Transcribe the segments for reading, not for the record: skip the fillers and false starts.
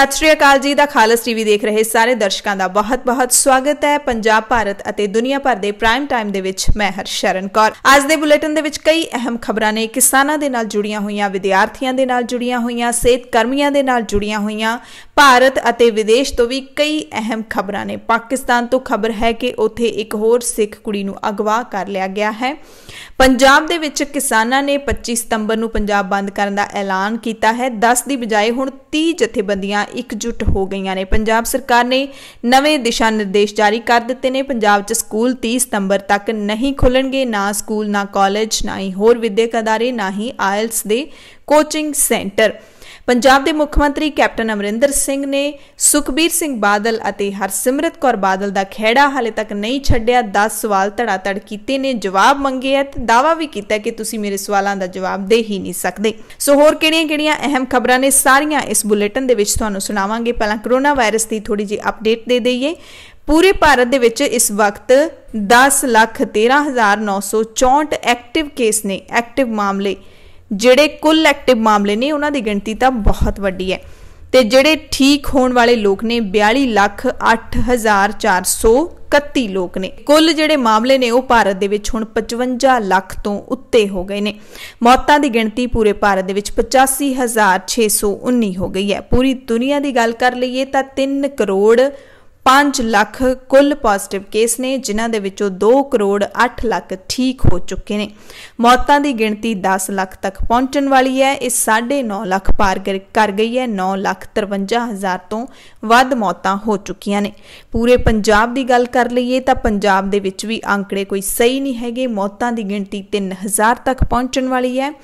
सत श्री अकाल जी दा खालस टीवी देख रहे सारे दर्शकों का बहुत बहुत स्वागत है। पंजाब भारत और दुनिया भर के प्राइम टाइम दे विच मैं हरशरण कौर। आज के बुलेटिन दे विच कई अहम खबरां ने किसानां दे नाल जुड़ियां होईयां, विद्यार्थियों के नाल जुड़ियां होईयां, सेहत कर्मियों के नाल जुड़ियां होईयां, भारत और विदेश तो भी कई अहम खबरां ने। पाकिस्तान तो खबर है कि उत्थे एक होर सिख कुड़ी नूं अगवा कर लिया गया है। पंजाब दे विच किसानां ने 25 सितंबर नूं पंजाब बंद करन दा ऐलान कीता है। 10 की बजाय हुण 30 जथेबंदियां एकजुट हो गई ने। पंजाब सरकार ने नवे दिशा निर्देश जारी कर दिते ने। पंजाब च स्कूल 30 सितंबर तक नहीं खुलणगे, ना स्कूल, ना कॉलेज, ना ही होर विद्यक अदारे, ना ही आयल्स दे कोचिंग सेंटर। पंजाब के मुख्यमंत्री कैप्टन अमरिंदर सिंह ने सुखबीर सिंह बादल और हरसिमरत कौर बादल का खेड़ा हाले तक नहीं छड्डिया। 10 सवाल धड़ाधड़ कीते ने, जवाब मंगे है, दावा भी किया कि तुसी मेरे सवालों का जवाब दे ही नहीं सकते। सो होर किहड़ियां अहम खबरां ने सारियां इस बुलेटिन दे विच तुहानूं सुणावांगे। पहलां कोरोना वायरस की थोड़ी जी अपडेट दे दईए। पूरे भारत दे विच इस वक्त 10,13,964 एक्टिव केस ने। एक्टिव मामले ਜਿਹੜੇ कुल एक्टिव मामले ने उन्हां दी गिणती तां बहुत वड्डी है ते ਜਿਹੜੇ ठीक होने वाले लोग ने 42,08,431 लोग ने। कुल ਜਿਹੜੇ मामले ने वो भारत दे विच हुण 55 लाख तो उत्ते हो गए ने। मौतां दी गिणती पूरे भारत दे विच 85,619 हो गई है। पूरी दुनिया की गल कर लईए तां 3 करोड़ 5 लाख कुल पॉजिटिव केस ने, जिन्हां दे विचों 2 करोड़ 8 लाख ठीक हो चुके ने। मौतां दी गिणती 10 लाख तक पहुंचण वाली है। इस 9.5 लाख पार कर गई है। 9,53,000 तो वध मौतां हो चुकियां ने। पूरे पंजाब की गल कर लईए तां पंजाब दे विच भी आंकड़े कोई सही नहीं हैगे। मौतां दी गिणती 3,000 तक पहुंचण वाली है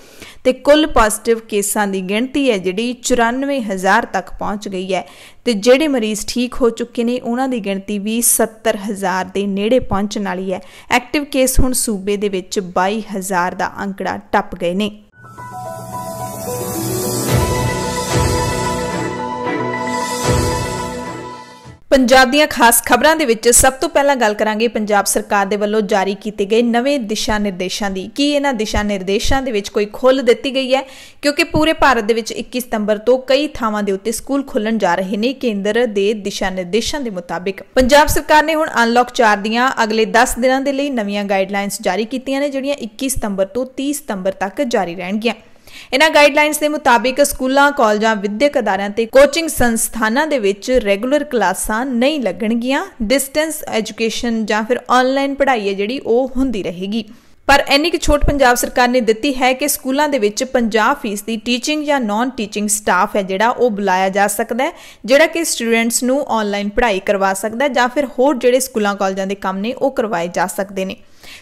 ते कुल पॉजिटिव केसां दी गिणती है जिहड़ी 94,000 तक पहुंच गई है ते जिहड़े मरीज ठीक हो चुके ने उन्हां दी गिणती भी 70,000 दे नेड़े पहुंचण वाली है। एक्टिव केस हुण सूबे दे विच 22,000 दा आंकड़ा टप गए ने। पंजाब दीयां खास खबरां दे विच सब तो पहला गल करांगे पंजाब सरकार दे वल्लों जारी कीते गए नवे दिशा निर्देशां दी। कि इन्हां दिशा निर्देशां दे विच कोई खुल दित्ती गई है क्योंकि पूरे भारत दे विच 21 सितंबर तो कई थावां दे उत्ते स्कूल खुलण जा रहे ने। केंद्र दे दिशा निर्देशां दे मुताबिक पंजाब सरकार ने हुण अनलॉक 4 दियां अगले 10 दिनां दे लई नवीआं गाइडलाइनस जारी कीतीआं ने, जिहड़ियां 21 सितंबर तो 30 सितंबर तक जारी रहणगीआं। इन्हां गाइडलाइनस के मुताबिक स्कूलों, कॉलेजों, विद्यक अदारियां ते कोचिंग संस्थानां दे विच रेगुलर क्लासां नहीं लगणगीआं। डिस्टेंस एजुकेशन जां फिर ऑनलाइन पढ़ाई है जिहड़ी ओह हुंदी रहेगी। पर इन्नी की छूट पंजाब सरकार ने दित्ती है कि स्कूलों के विच 50% टीचिंग या नॉन टीचिंग स्टाफ है जिहड़ा ओह बुलाया जा सकता है, जिहड़ा कि स्टूडेंट्स नूं ऑनलाइन पढ़ाई करवा सकता है जां फिर होर जिहड़े स्कूलों कॉलेजों के काम ने ओह करवाए जा सकते हैं।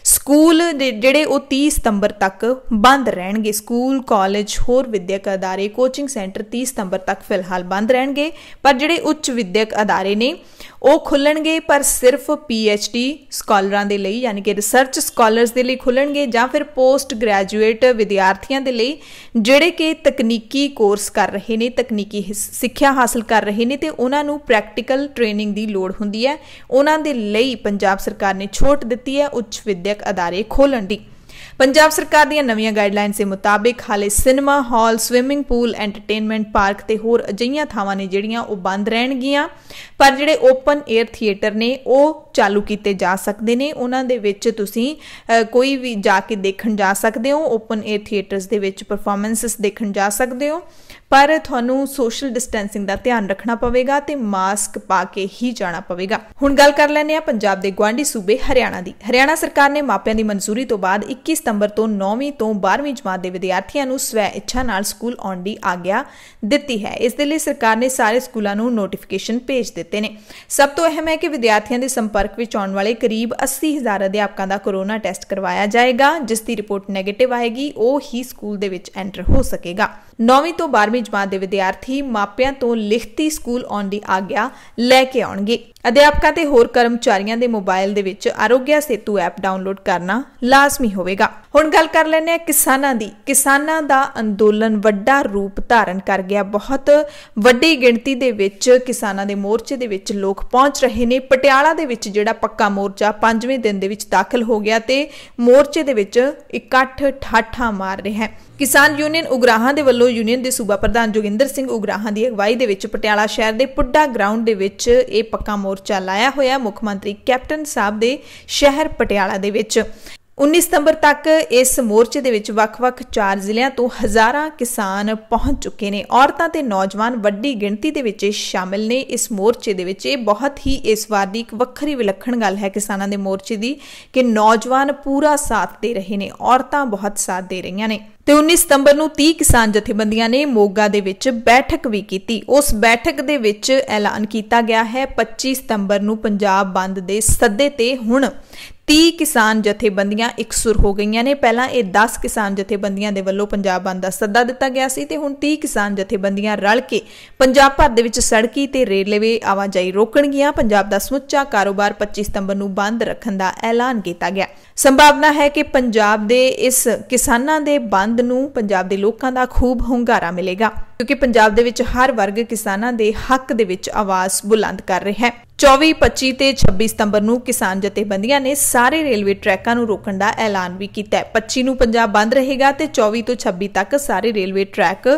स्कूल जिहड़े ओह 30 सितंबर तक बंद रहणगे। स्कूल, कॉलेज, होर विद्यक अदारे, कोचिंग सेंटर 30 सितंबर तक फिलहाल बंद रहणगे। पर जिहड़े उच्च विद्यक अदारे ने ਉਹ खुलणगे पर सिर्फ PhD स्कॉलरां दे लई यानी कि रिसर्च स्कॉलर्स दे लई खुलणगे जां फिर पोस्ट ग्रैजुएट विद्यार्थियों दे लई जिहड़े कि तकनीकी कोर्स कर रहे ने, तकनीकी सिੱਖਿਆ हासिल कर रहे ने ते उन्हां नूं प्रैक्टिकल ट्रेनिंग दी लोड़ हुंदी है। उन्हां दे लई पंजाब सरकार ने छूट दित्ती है उच्च विद्यक अदारे खोलण दी। पंजाब सरकार दी नवीं गाइडलाइनस के मुताबिक हाले cinema hall, swimming pool, entertainment park ते होर अजिहियां थावां ने जिहड़ियां ओह बंद रहणगीआं। पर जिहड़े ओपन एयर थिएटर ने ओह चालू कीते जा सकते ने। उन्हां दे विच तुसीं कोई भी जाके देखण जा सकदे हो। ओपन एयर थिएटर्स दे विच परफॉर्मेंसेस देखण जा सकदे हो, पर तुहानूं सोशल डिस्टेंसिंग का ध्यान रखना पवेगा ते मास्क पा के ही जाना पवेगा। हुण गल कर लैंदे आ पंजाब दे गुआंढी सूबे हरियाणा दी। हरियाणा सरकार ने मापिਆਂ ਦੀ मंजूरी तो बाद 21 सितंबर तो 9वीं तो 12वीं जमात के विद्यार्थियों को स्वै इच्छा नाल स्कूल आउण दी आग्या दित्ती है। इस दे लई सरकार ने सारे स्कूलों को नोटिफिकेशन भेज दिते ने। सब तो अहम है कि विद्यार्थियों के संपर्क में आउण वाले करीब 80,000 अध्यापकों का कोरोना टेस्ट करवाया जाएगा। जिसकी रिपोर्ट नैगेटिव आएगी वो ही स्कूल दे विच एंटर हो सकेगा। 9वीं तो 12वीं जमात के विद्यार्थी मापिਆਂ तो लिखती स्कूल आउण दी आग्या लैके आउणगे। अध्यापकों ते होर कर्मचारियों के मोबाइल दे विच आरोग्य सेतु ऐप डाउनलोड करना लाजमी होवेगा। हुण गल कर लैंदे आ किसानां दी। किसानां दा अंदोलन वड्डा रूप धारण कर गया। बहुत वड्डी गिणती दे विच किसानां दे मोर्चे दे विच लोग पहुंच रहे ने। पटियाला दे विच जिहड़ा पक्का मोर्चा 5वें दिन दे विच दाखिल हो गया ते मोर्चे दे विच इकट्ठ ठाठा मार रहा है। किसान यूनियन उगराहां दे वल्लों ਵੱਲੋਂ यूनियन के सूबा प्रधान जोगिंदर सिंह उगराहां की अगवाई दे विच पटियाला शहर के पुड्डा ग्राउंड दे विच ये पक्का मोर्चा लाया होया मुख मंत्री कैप्टन साहब के शहर पटियाला दे विच। 19 सितंबर तक इस मोर्चे दे विच वख-वख 4 ਜ਼ਿਲ੍ਹਿਆਂ ਤੋਂ हज़ारां किसान पहुंच चुके ने। औरतां ते नौजवान वड्डी गिणती दे विच शामिल ने इस मोर्चे दे विच। बहुत ही इस वार दी एक वक्खरी विलक्षण गल है किसानां दे मोर्चे दी कि नौजवान पूरा साथ दे रहे ने, औरतां बहुत साथ दे रहीआं ने। ਤੇ 19 ਸਤੰਬਰ ਨੂੰ 30 ਕਿਸਾਨ ਜਥੇਬੰਦੀਆਂ ਨੇ ਮੋਗਾ ਦੇ ਵਿੱਚ ਬੈਠਕ ਵੀ ਕੀਤੀ। ਉਸ ਬੈਠਕ ਦੇ ਵਿੱਚ ਐਲਾਨ ਕੀਤਾ ਗਿਆ ਹੈ 25 ਸਤੰਬਰ ਨੂੰ ਪੰਜਾਬ ਬੰਦ ਦੇ ਸੱਦੇ ਤੇ ਹੁਣ 30 ਕਿਸਾਨ ਜਥੇਬੰਦੀਆਂ ਇਕਸੁਰ ਹੋ ਗਈਆਂ ਨੇ। ਪਹਿਲਾਂ ਇਹ 10 ਕਿਸਾਨ ਜਥੇਬੰਦੀਆਂ ਦੇ ਵੱਲੋਂ ਪੰਜਾਬ ਬੰਦ ਦਾ ਸੱਦਾ ਦਿੱਤਾ ਗਿਆ ਸੀ ਤੇ ਹੁਣ 30 ਕਿਸਾਨ ਜਥੇਬੰਦੀਆਂ ਰਲ ਕੇ ਪੰਜਾਬ ਭਰ ਦੇ ਵਿੱਚ ਸੜਕੀ ਤੇ ਰੇਲਵੇ ਆਵਾਜਾਈ ਰੋਕਣਗੀਆਂ। ਪੰਜਾਬ ਦਾ ਸਮੁੱਚਾ ਕਾਰੋਬਾਰ 25 ਸਤੰਬਰ ਨੂੰ ਬੰਦ ਰੱਖਣ ਦਾ ਐਲਾਨ ਕੀਤਾ ਗਿਆ। ਸੰਭਾਵਨਾ ਹੈ ਕਿ ਪੰਜਾਬ ਦੇ ਇਸ ਕਿਸਾਨਾਂ ਦੇ ਬੰਦ ਨੂੰ ਪੰਜਾਬ ਦੇ ਲੋਕਾਂ ਦਾ ਖੂਬ ਹੁੰਗਾਰਾ ਮਿਲੇਗਾ ਕਿਉਂਕਿ ਪੰਜਾਬ ਦੇ ਵਿੱਚ ਹਰ ਵਰਗ ਕਿਸਾਨਾਂ ਦੇ ਹੱਕ ਦੇ ਵਿੱਚ ਆਵਾਜ਼ ਬੁਲੰਦ ਕਰ ਰਿਹਾ ਹੈ। 24, 25 ਤੇ 26 ਸਤੰਬਰ ਨੂੰ ਕਿਸਾਨ ਜਥੇਬੰਦੀਆਂ ਨੇ ਸਾਰੇ ਰੇਲਵੇ ਟਰੈਕਾਂ ਨੂੰ ਰੋਕਣ ਦਾ ਐਲਾਨ ਵੀ ਕੀਤਾ ਹੈ। 25 ਨੂੰ ਪੰਜਾਬ ਬੰਦ ਰਹੇਗਾ ਤੇ 24 ਤੋਂ 26 ਤੱਕ ਸਾਰੇ ਰੇਲਵੇ ਟਰੈਕ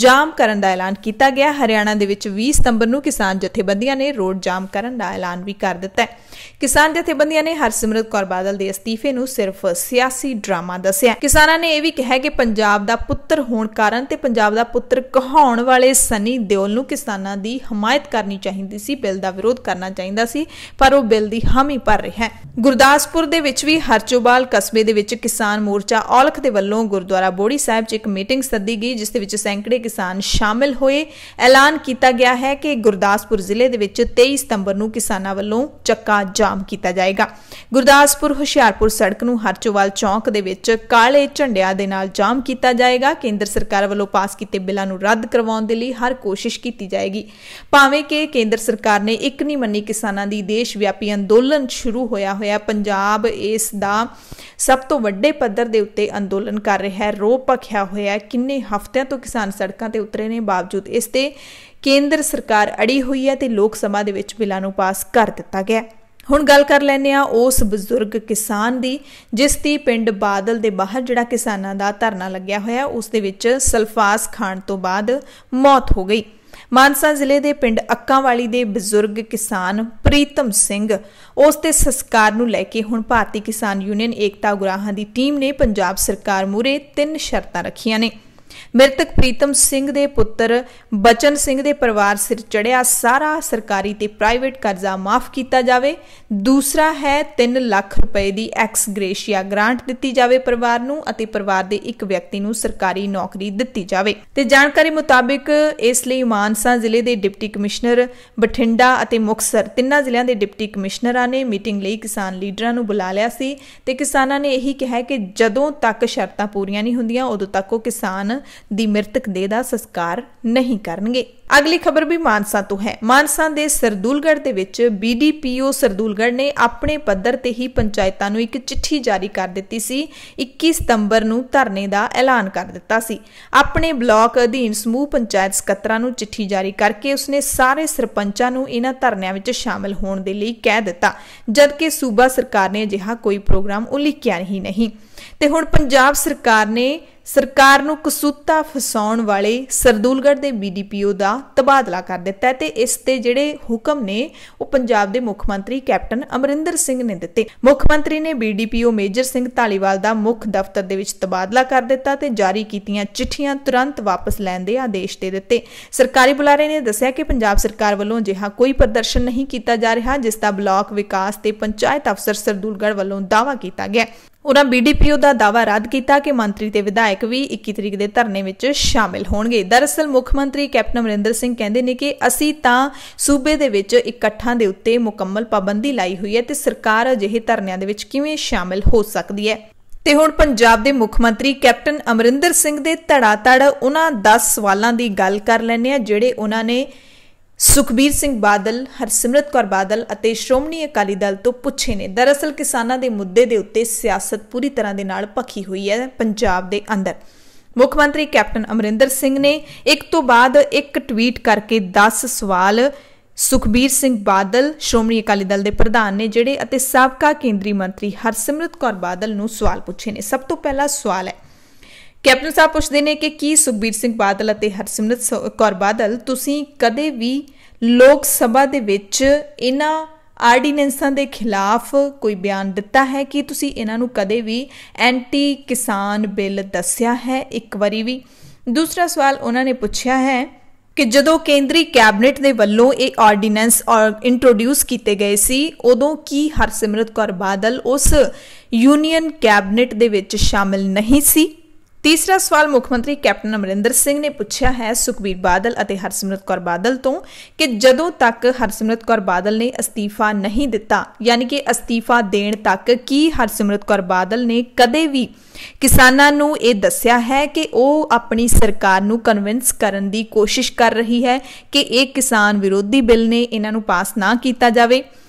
ਜਾਮ ਕਰਨ ਦਾ ਐਲਾਨ ਕੀਤਾ ਗਿਆ। ਹਰਿਆਣਾ ਦੇ ਵਿੱਚ 20 ਸਤੰਬਰ ਨੂੰ ਕਿਸਾਨ ਜਥੇਬੰਦੀਆਂ ਨੇ ਰੋਡ ਜਾਮ ਕਰਨ ਦਾ ਐਲਾਨ ਵੀ ਕਰ ਦਿੱਤਾ ਹੈ। ਕਿਸਾਨ ਜਥੇਬੰਦੀਆਂ ਨੇ ਹਰਸਿਮਰਤ ਕੌਰ ਬਾਦਲ ਦੇ ਅਸਤੀਫੇ ਨੂੰ ਸਿਰਫ ਸਿਆਸੀ ਡਰਾਮਾ ਦੱਸਿਆ। ਕਿਸਾਨਾਂ ਨੇ ਇਹ ਵੀ ਕਿਹਾ ਕਿ ਪੰਜਾਬ ਦਾ ਪੁੱਤਰ ਹੋਣ ਕਾਰਨ ਤੇ ਪੰਜਾਬ ਦਾ ਪੁੱਤਰ ਕਹਾਉਣ ਵਾਲੇ ਸਨੀ ਦਿਓਲ ਨੂੰ ਕਿਸਾਨਾਂ ਦੀ ਹਮਾਇਤ ਕਰਨੀ ਚਾਹੀਦੀ ਸੀ, ਬਿੱਲ ਦਾ ਵਿਰੋਧ ਕਰਨਾ ਚਾਹੀਦਾ ਸੀ, ਪਰ ਉਹ ਬਿੱਲ ਦੀ ਹਾਮੀ ਭਰ ਰਿਹਾ ਹੈ। ਗੁਰਦਾਸਪੁਰ ਦੇ ਵਿੱਚ ਵੀ ਹਰਚੋਬਾਲ ਕਸਬੇ ਦੇ ਵਿੱਚ ਕਿਸਾਨ ਮੋਰਚਾ ਔਲਖ ਦੇ ਵੱਲੋਂ ਗੁਰਦੁਆਰਾ ਬੋੜੀ ਸਾਹਿਬ 'ਚ ਇੱਕ ਮੀਟਿੰਗ ਸੱਦੀ ਗਈ ਜਿਸ ਦੇ ਵਿੱਚ ਸੈਂਕੜੇ ਕਿਸਾਨ ਸ਼ਾਮਿਲ ਹੋਏ। ਐਲਾਨ ਕੀਤਾ ਗਿਆ ਹੈ ਕਿ ਗੁਰਦਾਸਪੁਰ ਜ਼ਿਲ੍ਹੇ ਦੇ ਵਿੱਚ 23 ਸਤੰਬਰ ਨੂੰ ਕਿਸਾਨਾਂ ਵੱਲੋਂ ਚੱਕਾ ਜਾਮ ਕੀਤਾ ਜਾਏਗਾ। ਗੁਰਦਾਸਪੁਰ ਹੁਸ਼ਿਆਰਪੁਰ ਸੜਕ ਨੂੰ ਹਰਚੋਵਾਲ ਚੌਂਕ ਦੇ ਵਿੱਚ ਕਾਲੇ ਝੰਡਿਆਂ ਦੇ ਨਾਲ ਜਾਮ ਕੀਤਾ ਜਾਏਗਾ। ਕੇਂਦਰ ਸਰਕਾਰ ਵੱਲੋਂ ਪਾਸ ਕੀਤੇ ਬਿੱਲਾਂ ਨੂੰ ਰੱਦ ਕਰਵਾਉਣ ਦੇ ਲਈ ਹਰ ਕੋਸ਼ਿਸ਼ ਕੀਤੀ ਜਾਏਗੀ। ਭਾਵੇਂ ਕਿ ਕੇਂਦਰ ਸਰਕਾਰ ਨੇ ਇੱਕ ਨਹੀਂ ਮੰਨੀ ਕਿਸਾਨਾਂ ਦੀ ਦੇਸ਼ ਵਿਆਪੀ ਅੰਦੋਲਨ ਸ਼ੁਰੂ ਹੋਇਆ ਪੰਜਾਬ ਇਸ ਦਾ ਸਭ ਤੋਂ ਵੱਡੇ ਪੱਧਰ ਦੇ ਉੱਤੇ ਅੰਦੋਲਨ ਕਰ ਰਿਹਾ ਹੈ, ਰੋਹ ਭਖਿਆ ਹੋਇਆ। ਕਿੰਨੇ ਹਫ਼ਤਿਆਂ ਤੋਂ ਕਿਸਾਨ ਸੜਕਾਂ ਤੇ ਉਤਰੇ ਨੇ, ਬਾਵਜੂਦ ਇਸ ਤੇ ਕੇਂਦਰ ਸਰਕਾਰ ਅੜੀ ਹੋਈ ਹੈ ਤੇ ਲੋਕ ਸਭਾ ਦੇ ਵਿੱਚ ਬਿੱਲਾਂ ਨੂੰ ਪਾਸ ਕਰ ਦਿੱਤਾ ਗਿਆ। ਹੁਣ ਗੱਲ ਕਰ ਲੈਂਦੇ ਆ ਉਸ ਬਜ਼ੁਰਗ ਕਿਸਾਨ ਦੀ ਜਿਸ ਦੀ ਪਿੰਡ ਬਾਦਲ ਦੇ ਬਾਹਰ ਜਿਹੜਾ ਕਿਸਾਨਾਂ ਦਾ ਧਰਨਾ ਲੱਗਿਆ ਹੋਇਆ ਉਸ ਦੇ ਵਿੱਚ ਸਲਫਾਸ ਖਾਣ ਤੋਂ ਬਾਅਦ ਮੌਤ ਹੋ ਗਈ। ਮਾਨਸਾ ਜ਼ਿਲ੍ਹੇ ਦੇ ਪਿੰਡ ਅੱਕਾਂਵਾਲੀ ਦੇ ਬਜ਼ੁਰਗ ਕਿਸਾਨ ਪ੍ਰੀਤਮ ਸਿੰਘ ਉਸ ਦੇ ਸੰਸਕਾਰ ਨੂੰ ਲੈ ਕੇ ਹੁਣ ਭਾਰਤੀ ਕਿਸਾਨ ਯੂਨੀਅਨ ਏਕਤਾ ਉਗਰਾਹਾਂ ਦੀ ਟੀਮ ਨੇ ਪੰਜਾਬ ਸਰਕਾਰ ਮੂਹਰੇ 3 ਸ਼ਰਤਾਂ ਰੱਖੀਆਂ ਨੇ। ਮ੍ਰਿਤਕ ਪ੍ਰੀਤਮ ਸਿੰਘ ਦੇ ਪੁੱਤਰ ਬਚਨ ਸਿੰਘ ਦੇ ਪਰਿਵਾਰ ਸਿਰ ਚੜਿਆ ਸਾਰਾ ਸਰਕਾਰੀ ਤੇ ਪ੍ਰਾਈਵੇਟ ਕਰਜ਼ਾ ਮਾਫ ਕੀਤਾ ਜਾਵੇ। ਦੂਸਰਾ ਹੈ 3 ਲੱਖ ਰੁਪਏ ਦੀ ਐਕਸ ਗ੍ਰੇਸ਼ੀਆ ਗ੍ਰਾਂਟ ਦਿੱਤੀ ਜਾਵੇ ਪਰਿਵਾਰ ਨੂੰ ਅਤੇ ਪਰਿਵਾਰ ਦੇ ਇੱਕ ਵਿਅਕਤੀ ਨੂੰ ਸਰਕਾਰੀ ਨੌਕਰੀ ਦਿੱਤੀ ਜਾਵੇ। ਤੇ ਜਾਣਕਾਰੀ ਮੁਤਾਬਿਕ ਇਸ ਲਈ ਮਾਨਸਾ ਜ਼ਿਲ੍ਹੇ ਦੇ ਡਿਪਟੀ ਕਮਿਸ਼ਨਰ, ਬਠਿੰਡਾ ਅਤੇ ਮੁਕਤਸਰ ਤਿੰਨਾਂ ਜ਼ਿਲ੍ਹਿਆਂ ਦੇ ਡਿਪਟੀ ਕਮਿਸ਼ਨਰਾਂ ਨੇ ਮੀਟਿੰਗ ਲਈ ਕਿਸਾਨ ਲੀਡਰਾਂ ਨੂੰ ਬੁਲਾ ਲਿਆ ਸੀ ਤੇ ਕਿਸਾਨਾਂ ਨੇ ਇਹੀ ਕਿਹਾ ਕਿ ਜਦੋਂ ਤੱਕ ਸ਼ਰਤਾਂ ਪੂਰੀਆਂ ਨਹੀਂ ਹੁੰਦੀਆਂ ਉਦੋਂ ਤੱਕ ਉਹ ਕਿਸਾਨ ਦੀ ਮ੍ਰਿਤਕ ਦੇਹ ਦਾ ਸੰਸਕਾਰ ਨਹੀਂ ਕਰਨਗੇ। ਅਗਲੀ ਖਬਰ ਵੀ ਮਾਨਸਾ ਤੋਂ ਹੈ। ਮਾਨਸਾ ਦੇ ਸਰਦੂਲਗੜ੍ਹ ਦੇ ਵਿੱਚ BDPO ਸਰਦੂਲਗੜ੍ਹ ਨੇ ਆਪਣੇ ਪੱਧਰ ਤੇ ਹੀ ਪੰਚਾਇਤਾਂ ਨੂੰ ਇੱਕ ਚਿੱਠੀ ਜਾਰੀ ਕਰ ਦਿੱਤੀ ਸੀ। 21 ਸਤੰਬਰ ਨੂੰ ਧਰਨੇ ਦਾ ਐਲਾਨ ਕਰ ਦਿੱਤਾ ਸੀ। ਆਪਣੇ ਬਲਾਕ ਅਧੀਨ ਸਮੂਹ ਪੰਚਾਇਤ ਸਕੱਤਰਾਂ ਨੂੰ ਚਿੱਠੀ ਜਾਰੀ ਕਰਕੇ ਉਸਨੇ ਸਾਰੇ ਸਰਪੰਚਾਂ ਨੂੰ ਇਹਨਾਂ ਧਰਨਿਆਂ ਵਿੱਚ ਸ਼ਾਮਲ ਹੋਣ ਦੇ ਲਈ ਕਹਿ ਦਿੱਤਾ, ਜਦਕਿ ਸੂਬਾ ਸਰਕਾਰ ਨੇ ਅਜਿਹਾ ਕੋਈ ਪ੍ਰੋਗਰਾਮ ਉਲੀਕਿਆ ਹੀ ਨਹੀਂ। ਤੇ ਹੁਣ ਪੰਜਾਬ ਸਰਕਾਰ ਨੇ ਸਰਕਾਰ ਨੂੰ ਕਸੂਤਾ ਫਸਾਉਣ ਵਾਲੇ ਸਰਦੂਲਗੜ੍ਹ ਦੇ BDPO ਦਾ ਤਬਾਦਲਾ ਕਰ ਦਿੱਤਾ ਤੇ ਇਸ ਤੇ ਜਿਹੜੇ ਹੁਕਮ ਨੇ ਉਹ ਪੰਜਾਬ ਦੇ ਮੁੱਖ ਮੰਤਰੀ ਕੈਪਟਨ ਅਮਰਿੰਦਰ ਸਿੰਘ ਨੇ ਦਿੱਤੇ। ਮੁੱਖ ਮੰਤਰੀ ਨੇ BDPO ਮੇਜਰ ਸਿੰਘ ਧਾਲੀਵਾਲ ਦਾ ਮੁੱਖ ਦਫ਼ਤਰ ਦੇ ਵਿੱਚ ਤਬਾਦਲਾ ਕਰ ਦਿੱਤਾ ਤੇ ਜਾਰੀ ਕੀਤੀਆਂ ਚਿੱਠੀਆਂ ਤੁਰੰਤ ਵਾਪਸ ਲੈਣ ਦੇ ਆਦੇਸ਼ ਦੇ ਦਿੱਤੇ। ਸਰਕਾਰੀ ਬੁਲਾਰੇ ਨੇ ਦੱਸਿਆ ਕਿ ਪੰਜਾਬ ਸਰਕਾਰ ਵੱਲੋਂ ਅਜਿਹਾ ਕੋਈ ਪ੍ਰਦਰਸ਼ਨ ਨਹੀਂ ਕੀਤਾ ਜਾ ਰਿਹਾ ਜਿਸ ਦਾ ਬਲਾਕ ਵਿਕਾਸ ਤੇ ਪੰਚਾਇਤ ਅਫਸਰ ਸਰਦੂਲਗੜ੍ਹ ਵੱਲੋਂ ਦਾਅਵਾ ਕੀਤਾ ਗਿਆ। ਉਹਨਾਂ BDPO ਦਾ ਦਾਅਵਾ ਰੱਦ ਕੀਤਾ ਕਿ ਮੰਤਰੀ ਤੇ ਵਿਧਾਇਕ ਵੀ 21 ਤਰੀਕ ਦੇ ਧਰਨੇ ਵਿੱਚ ਸ਼ਾਮਿਲ ਹੋਣਗੇ। ਦਰਅਸਲ ਮੁੱਖ ਮੰਤਰੀ ਕੈਪਟਨ ਅਮਰਿੰਦਰ ਸਿੰਘ ਕਹਿੰਦੇ ਨੇ ਕਿ ਅਸੀਂ ਤਾਂ ਸੂਬੇ ਦੇ ਵਿੱਚ ਇਕੱਠਾਂ ਦੇ ਉੱਤੇ ਮੁਕੰਮਲ ਪਾਬੰਦੀ ਲਾਈ ਹੋਈ ਹੈ ਤੇ ਸਰਕਾਰ ਅਜਿਹੇ ਧਰਨਿਆਂ ਦੇ ਵਿੱਚ ਕਿਵੇਂ ਸ਼ਾਮਿਲ ਹੋ ਸਕਦੀ ਹੈ। ਤੇ ਹੁਣ ਪੰਜਾਬ ਦੇ ਮੁੱਖ ਮੰਤਰੀ ਕੈਪਟਨ ਅਮਰਿੰਦਰ ਸਿੰਘ ਦੇ ਧੜਾਧੜ ਉਹਨਾਂ 10 ਸਵਾਲਾਂ ਦੀ ਗੱਲ ਕਰ ਲੈਂਦੇ ਆ ਜਿਹੜੇ ਉਹਨਾਂ ਨੇ ਸੁਖਬੀਰ ਸਿੰਘ ਬਾਦਲ, ਹਰਸਿਮਰਤ ਕੌਰ ਬਾਦਲ ਅਤੇ ਸ਼੍ਰੋਮਣੀ ਅਕਾਲੀ ਦਲ ਤੋਂ ਪੁੱਛੇ ਨੇ। ਦਰਅਸਲ ਕਿਸਾਨਾਂ ਦੇ ਮੁੱਦੇ ਦੇ ਉੱਤੇ ਸਿਆਸਤ ਪੂਰੀ ਤਰ੍ਹਾਂ ਦੇ ਨਾਲ ਭਖੀ ਹੋਈ ਹੈ ਪੰਜਾਬ ਦੇ ਅੰਦਰ। ਮੁੱਖ ਮੰਤਰੀ ਕੈਪਟਨ ਅਮਰਿੰਦਰ ਸਿੰਘ ਨੇ ਇੱਕ ਤੋਂ ਬਾਅਦ ਇੱਕ ਟਵੀਟ ਕਰਕੇ 10 ਸਵਾਲ ਸੁਖਬੀਰ ਸਿੰਘ ਬਾਦਲ, ਸ਼੍ਰੋਮਣੀ ਅਕਾਲੀ ਦਲ ਦੇ ਪ੍ਰਧਾਨ ਨੇ ਜਿਹੜੇ ਅਤੇ ਸਾਬਕਾ ਕੇਂਦਰੀ ਮੰਤਰੀ ਹਰਸਿਮਰਤ ਕੌਰ ਬਾਦਲ ਨੂੰ ਸਵਾਲ ਪੁੱਛੇ ਨੇ। ਸਭ ਤੋਂ ਪਹਿਲਾ ਸਵਾਲ ਹੈ ਕੈਪਟਨ ਸਾਹਿਬ ਪੁੱਛਦੇ ਨੇ ਕਿ ਕੀ ਸੁਖਬੀਰ ਸਿੰਘ ਬਾਦਲ ਅਤੇ ਹਰਸਿਮਰਤ ਕੌਰ ਬਾਦਲ ਤੁਸੀਂ ਕਦੇ ਵੀ ਲੋਕ ਸਭਾ ਦੇ ਵਿੱਚ ਇਹਨਾਂ ਆਰਡੀਨੈਂਸਾਂ ਦੇ ਖਿਲਾਫ ਕੋਈ ਬਿਆਨ ਦਿੱਤਾ ਹੈ? ਕਿ ਤੁਸੀਂ ਇਹਨਾਂ ਨੂੰ ਕਦੇ ਵੀ ਐਂਟੀ ਕਿਸਾਨ ਬਿੱਲ ਦੱਸਿਆ ਹੈ ਇੱਕ ਵਾਰੀ ਵੀ? ਦੂਸਰਾ ਸਵਾਲ ਉਹਨਾਂ ਨੇ ਪੁੱਛਿਆ ਹੈ ਕਿ ਜਦੋਂ ਕੇਂਦਰੀ ਕੈਬਨਿਟ ਦੇ ਵੱਲੋਂ ਇਹ ਆਰਡੀਨੈਂਸ ਇੰਟਰੋਡਿਊਸ ਕੀਤੇ ਗਏ ਸੀ ਉਦੋਂ ਕੀ ਹਰਸਿਮਰਤ ਕੌਰ ਬਾਦਲ ਉਸ ਯੂਨੀਅਨ ਕੈਬਨਿਟ ਦੇ ਵਿੱਚ ਸ਼ਾਮਿਲ ਨਹੀਂ ਸੀ? ਤੀਸਰਾ ਸਵਾਲ ਮੁੱਖ ਮੰਤਰੀ ਕੈਪਟਨ ਅਮਰਿੰਦਰ ਸਿੰਘ ਨੇ ਪੁੱਛਿਆ ਹੈ ਸੁਖਬੀਰ ਬਾਦਲ ਅਤੇ ਹਰਸਿਮਰਤ ਕੌਰ ਬਾਦਲ ਤੋਂ ਕਿ ਜਦੋਂ ਤੱਕ ਹਰਸਿਮਰਤ ਕੌਰ ਬਾਦਲ ਨੇ ਅਸਤੀਫਾ ਨਹੀਂ ਦਿੱਤਾ, ਯਾਨੀ ਕਿ ਅਸਤੀਫਾ ਦੇਣ ਤੱਕ ਕੀ ਹਰਸਿਮਰਤ ਕੌਰ ਬਾਦਲ ਨੇ ਕਦੇ ਵੀ ਕਿਸਾਨਾਂ ਨੂੰ ਇਹ ਦੱਸਿਆ ਹੈ ਕਿ ਉਹ ਆਪਣੀ ਸਰਕਾਰ ਨੂੰ ਕਨਵਿੰਸ ਕਰਨ ਦੀ ਕੋਸ਼ਿਸ਼ ਕਰ ਰਹੀ ਹੈ ਕਿ ਇਹ ਕਿਸਾਨ ਵਿਰੋਧੀ ਬਿੱਲ ਨੇ, ਇਹਨਾਂ ਨੂੰ ਪਾਸ ਨਾ ਕੀਤਾ ਜਾਵੇ?